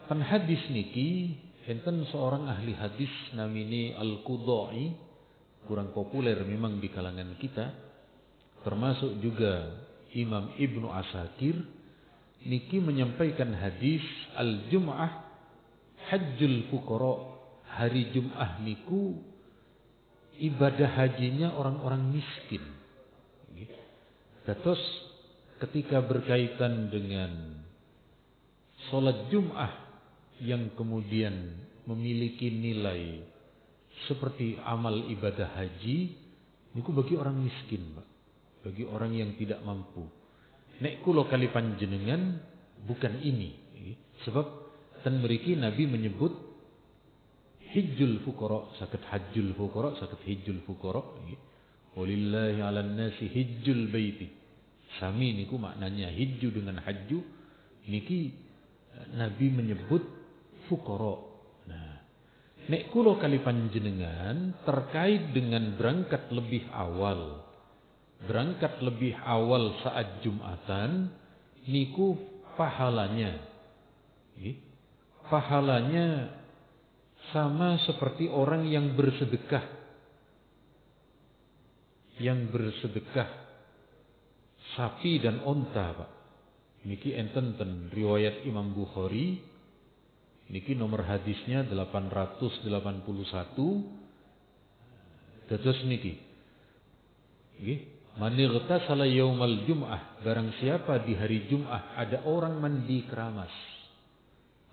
Pan hadis niki enten seorang ahli hadis namine Al-Qudai, kurang populer memang di kalangan kita, termasuk juga Imam Ibnu Asakir niki menyampaikan hadis al-Jum'ah hajjul fuqara. Hari Jum'ah niku ibadah hajinya orang-orang miskin. Terus ketika berkaitan dengan sholat Jum'ah yang kemudian memiliki nilai seperti amal ibadah haji, niku bagi orang miskin, Pak. Bagi orang yang tidak mampu. Nek kula kali panjenengan bukan ini. Sebab ten mriki Nabi menyebut hijjul fuqara, saged hajjul fuqara, saged hijjul fuqara. Walillahi 'alan nasi hijjul baiti. Sami niku maknanya hijju dengan hajju. Niki Nabi menyebut fuqara. Nah, nek kula kali panjenengan terkait dengan berangkat lebih awal saat Jumatan niku pahalanya sama seperti orang yang bersedekah sapi dan onta, Pak. Niki enten ten riwayat Imam Bukhari niki nomor hadisnya 881. Terus niki nggih, man ightasala yaumal jum'ah, barang siapa di hari Jumat ada orang mandi keramas.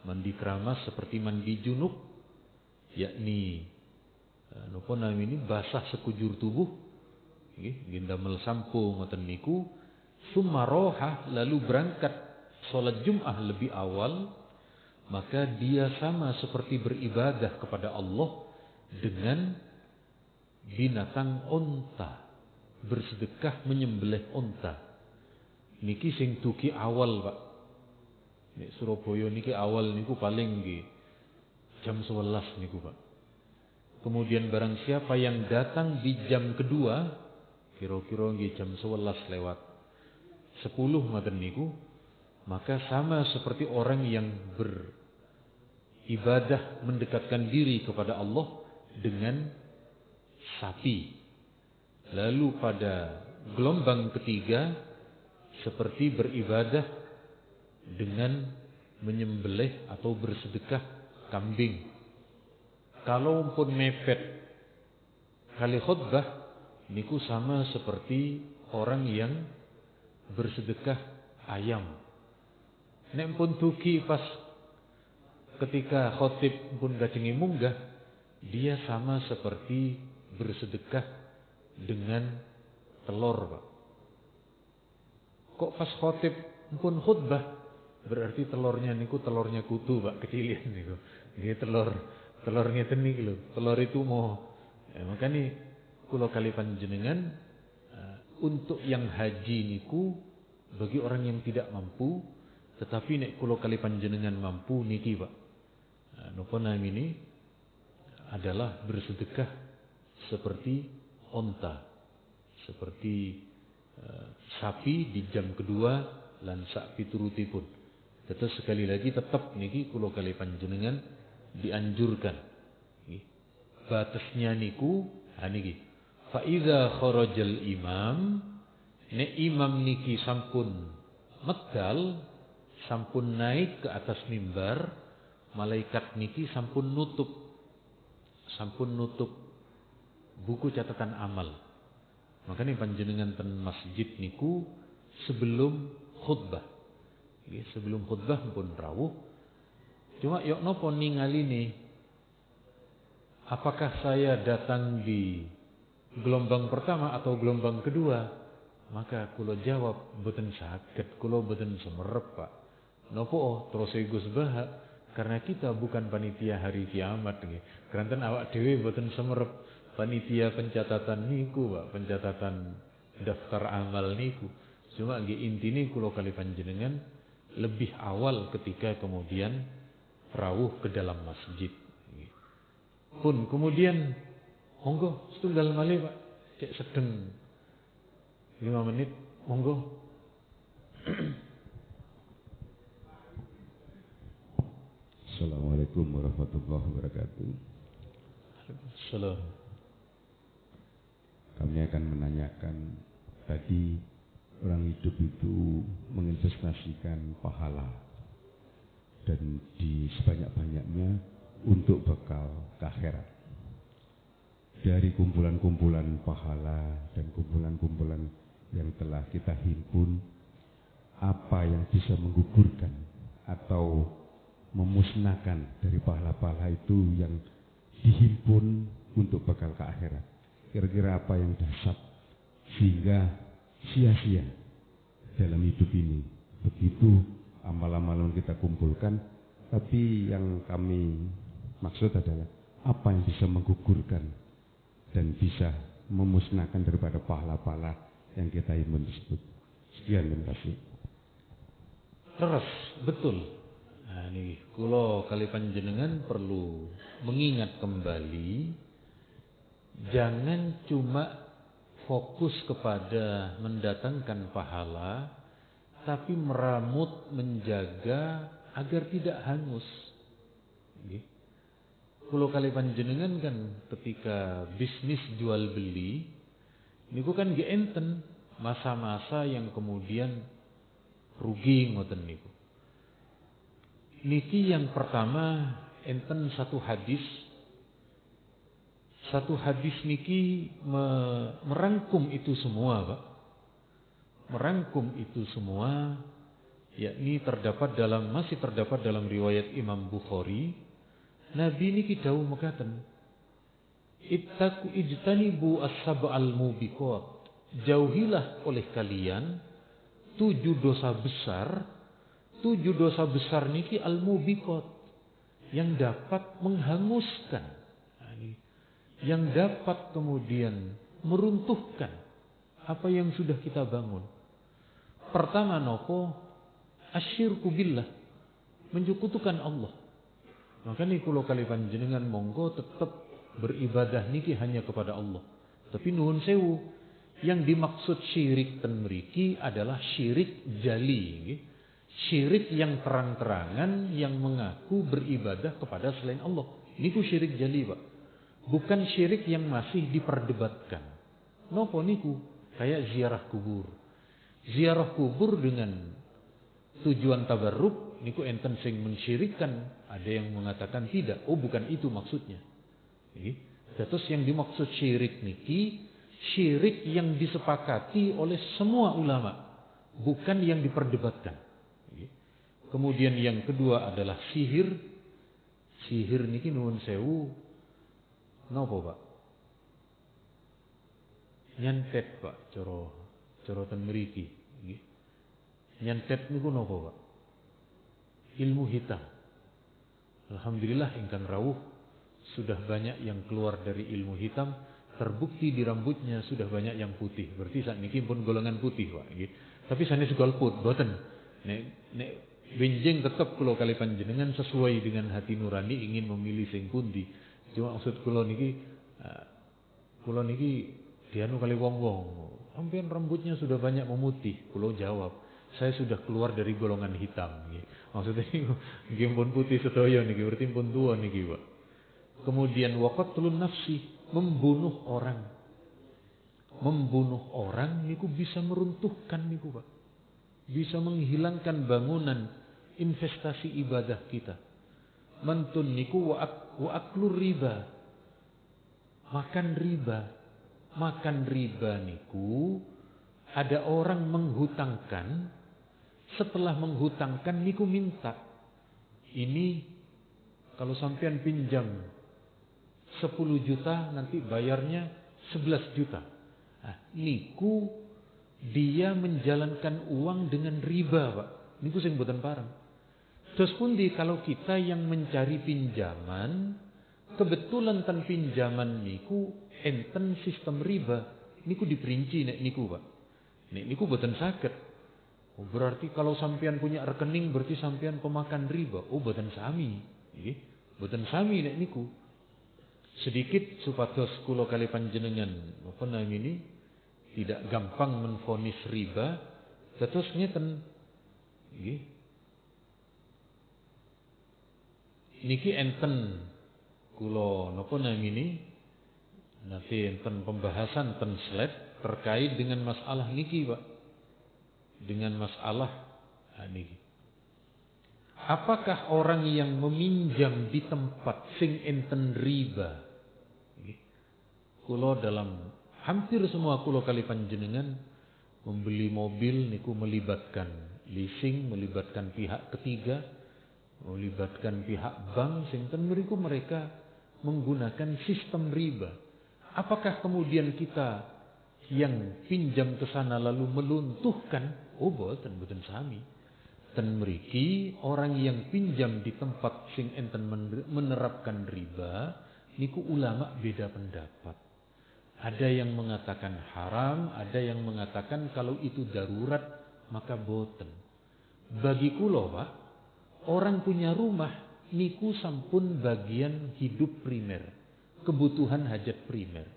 Mandi keramas seperti mandi junub, yakni napa namine basah sekujur tubuh nggih, gendamel sampo ngoten niku. Summa roha, lalu berangkat sholat Jum'ah lebih awal, maka dia sama seperti beribadah kepada Allah dengan binatang onta, bersedekah menyembelih onta. Niki sing tuki awal, Pak. Nek Surabaya niki awal niku paling nggih jam 11 niku, Pak. Kemudian barang siapa yang datang di jam kedua, kira-kira nggih jam 11 lewat 10 ngoten niku, maka sama seperti orang yang beribadah mendekatkan diri kepada Allah dengan sapi. Lalu pada gelombang ketiga seperti beribadah dengan menyembelih atau bersedekah kambing. Kalau pun mepet kali khutbah niku sama seperti orang yang bersedekah ayam. Nek pun tuki pas ketika khotib pun gajengi munggah, dia sama seperti bersedekah dengan telur, Pak. Kok pas khotib pun khutbah berarti telurnya niku telurnya kutu, Pak, kecilin niku. Nggih telurnya tenik lho. Telur itu mau makanya kula kali panjenengan untuk yang haji niku bagi orang yang tidak mampu, tetapi nek kula kali panjenengan mampu niki, Pak. Napa namine adalah bersedekah seperti onta, seperti sapi di jam kedua lan sak piturutipun. Tetap sekali lagi tetap niki kula kali panjenengan dianjurkan. Batasnya niku niki. Fa iza kharajal imam, nek imam niki sampun medal, sampun naik ke atas mimbar, malaikat niki sampun nutup buku catatan amal. Makanya panjenengan ten masjid niku sebelum khutbah. Sebelum khutbah pun rawuh. Cuma yok nopo ningaline, apakah saya datang di gelombang pertama atau gelombang kedua? Maka kula jawab boten saged, kula boten semerep, Pak. Nopo terus Gus Baha, karena kita bukan panitia hari kiamat nggih. Keranten awak dhewe boten semerep panitia pencatatan niku, Pak, pencatatan daftar amal niku. Cuma nggih intine kula kali panjenengan lebih awal ketika kemudian rawuh ke dalam masjid. Pun kemudian monggo setunggal malih, Pak, cek sedeng 5 menit, monggo. Assalamualaikum warahmatullahi wabarakatuh. Salam. Kami akan menanyakan, tadi orang hidup itu menginvestasikan pahala dan di sebanyak-banyaknya untuk bekal ke akhirat. Dari kumpulan-kumpulan pahala dan kumpulan-kumpulan yang telah kita himpun, apa yang bisa menggugurkan atau memusnahkan dari pahala-pahala itu yang dihimpun untuk bekal ke akhirat? Kira-kira apa yang dahsyat sehingga sia-sia dalam hidup ini? Begitu amal-amal yang kita kumpulkan, tapi yang kami maksud adalah apa yang bisa menggugurkan dan bisa memusnahkan daripada pahala-pahala yang kita himpun tersebut. Sekian, terima kasih. Terus betul. Nah, ini kula kali panjenengan perlu mengingat kembali, jangan cuma fokus kepada mendatangkan pahala, tapi meramut, menjaga agar tidak hangus. Kula kali panjenengan kan ketika bisnis jual beli, niku kan nggih enten masa-masa yang kemudian rugi ngoten niku. Niki yang pertama enten satu hadis niki merangkum itu semua, Pak. Merangkum itu semua, yakni masih terdapat dalam riwayat Imam Bukhari. Nabi niki dawuh mekaten, ijtanibu as-sab'al mubiqat. Jauhilah oleh kalian 7 dosa besar. 7 dosa besar niki al-mubiqat, yang dapat menghanguskan, yang dapat kemudian meruntuhkan apa yang sudah kita bangun. Pertama nopo? Asyirku billah, menyekutukan Allah. Makanya kula kali panjenengan monggo tetap beribadah niki hanya kepada Allah. Tapi nuhun sewu, yang dimaksud syirik ten mriki adalah syirik jali, nggih. Syirik yang terang-terangan yang mengaku beribadah kepada selain Allah. Niku syirik jali, Pak. bukan syirik yang masih diperdebatkan. Nopo niku kayak ziarah kubur. Ziarah kubur dengan tujuan tabarruk niku enten sing mensyirikkan, ada yang mengatakan tidak. Oh, bukan itu maksudnya. Terus yang dimaksud syirik niki syirik yang disepakati oleh semua ulama, bukan yang diperdebatkan. Kemudian yang kedua adalah sihir. Sihir niki nuwun sewu napa, Pak? Nyantet, Pak, cara ten mriki. Nggih. Nyantet niku napa, Pak? Ilmu hitam. Alhamdulillah ingkang rawuh sudah banyak yang keluar dari ilmu hitam, terbukti di rambutnya sudah banyak yang putih. Berarti saat niki pun golongan putih, Pak, nggih. Tapi sanes golput boten. Nek benjing tetap kula kali panjenengan sesuai dengan hati nurani ingin memilih sing pundi. Cuma maksud kula niki dianu kali wong-wong. Sampeyan rambutnya sudah banyak memutih. Kula jawab, saya sudah keluar dari golongan hitam. Maksudnya niki pun putih sedaya niki berarti pun tua niki, Pak. Kemudian waqatlun nafsi, membunuh orang. Membunuh orang niku bisa meruntuhkan niku, Pak. Bisa menghilangkan bangunan investasi ibadah kita. Mantun niku wa aklur riba. Makan riba. Makan riba niku ada orang menghutangkan, setelah menghutangkan niku minta. Ini kalau sampean pinjam 10 juta nanti bayarnya 11 juta. Nah, niku dia menjalankan uang dengan riba, Pak. Niku sing mboten pareng. Terus pundi kalau kita yang mencari pinjaman, kebetulan ten pinjaman niku enten sistem riba, niku diperinci nek niku, Pak. Nek niku mboten saged. Oh, berarti kalau sampean punya rekening berarti sampean pemakan riba. Oh, mboten sami. Nggih, mboten sami nek niku. Sedikit supados kula kali panjenengan apa namanya tidak gampang menvonis riba, terus ngeten. Nggih. Niki enten kula napa namanya nanti enten pembahasan ten slide terkait dengan masalah niki, Pak. Dengan masalah niki. Apakah orang yang meminjam di tempat sing enten riba? Kula dalam hampir semua kula kali panjenengan membeli mobil niku melibatkan leasing, melibatkan pihak ketiga, melibatkan pihak bank sing ten mriku mereka menggunakan sistem riba. Apakah kemudian kita yang pinjam ke sana lalu meluntuhkan? Oh, boten sami. Ten mriki orang yang pinjam di tempat sing enten menerapkan riba niku ulama beda pendapat. Ada yang mengatakan haram, ada yang mengatakan kalau itu darurat maka boten. Bagi kula, Pak, orang punya rumah niku sampun bagian hidup primer, kebutuhan hajat primer.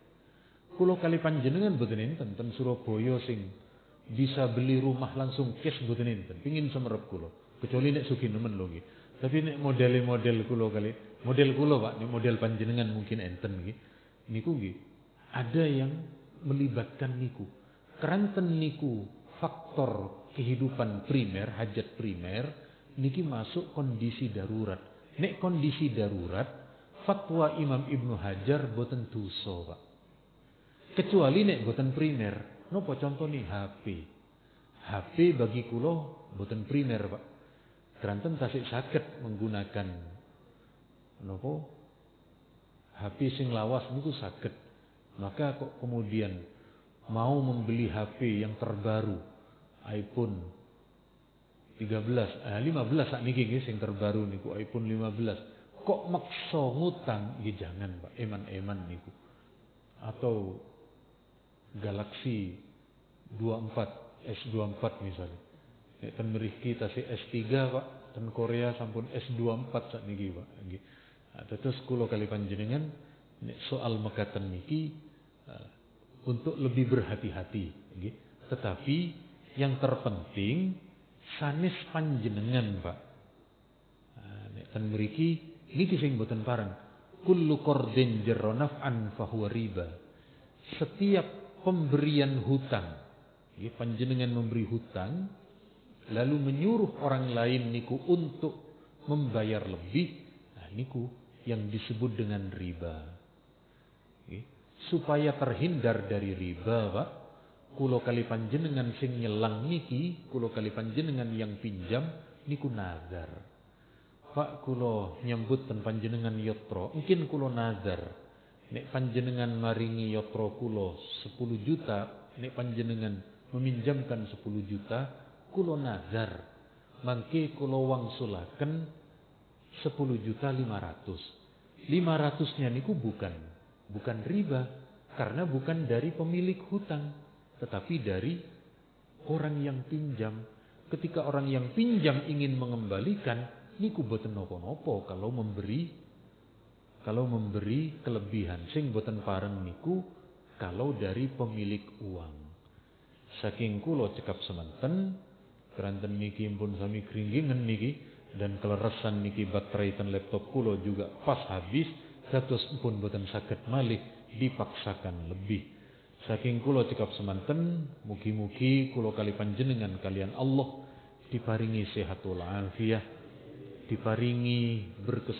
Kula kali panjenengan boten enten ten Surabaya sing bisa beli rumah langsung cash boten enten. Pengin semerep kula. Kecuali nek sugih nemen lho nggih. Tapi nek model kula kali, model kula, Pak, nek model panjenengan mungkin enten nggih. Niku nggih ada yang melibatkan niku. Keranten niku faktor kehidupan primer, hajat primer niki masuk kondisi darurat. Nek kondisi darurat, fatwa Imam Ibnu Hajar boten dosa, Pak. Kecuali nek boten primer. Napa contoh nih HP. HP bagi kula boten primer, Pak. Keranten tasik saged menggunakan napa? HP sing lawas niku saged. Maka kok kemudian mau membeli HP yang terbaru, iPhone 15 sak niki nggih sing terbaru niku iPhone 15. Kok maksa ngutang? Nggih jangan, Pak. Eman-eman niku. Atau Galaxy 24 S24 misalnya. Nek ten mriki tasih S3, Pak. Ten Korea sampun S24 sak niki, Pak. Nggih. Terus kula kali panjenengan nek soal mekaten niki untuk lebih berhati-hati, nggih. Tetapi yang terpenting sanes panjenengan, Pak. Nek ten mriki niki sing boten pareng. kullu qardin jarra naf'an fahuwa riba. Setiap pemberian hutang, ya, panjenengan memberi hutang lalu menyuruh orang lain niku untuk membayar lebih, nah niku yang disebut dengan riba. Ya, supaya terhindar dari riba, Pak, kulo kali panjenengan sing nyelang niki, kulo kali panjenengan yang pinjam niku nazar. Pak, kulo nyambut ten panjenengan yotro, mungkin kulo nazar. Nek panjenengan maringi yotro kulo 10 juta, nek panjenengan meminjamkan 10 juta, kulo nazar. Mangke kulo wangsulaken 10 juta 500. 500-nya niku bukan riba, karena bukan dari pemilik hutang, tetapi dari orang yang pinjam. Ketika orang yang pinjam ingin mengembalikan, niku boten nopo-nopo kalau memberi kelebihan. Sing boten pareng niku kalau dari pemilik uang. Saking kulo cekap semanten, keranten niki pun sami kringgingan niki, dan keleresan niki baterai ten laptop kulo juga pas habis, dados pun boten saged malih dipaksakan lebih. Saking kulo cekap semanten, mugi-mugi kulo kali panjenengan kalian Allah diparingi sehatul afiah, diparingi berkesempatan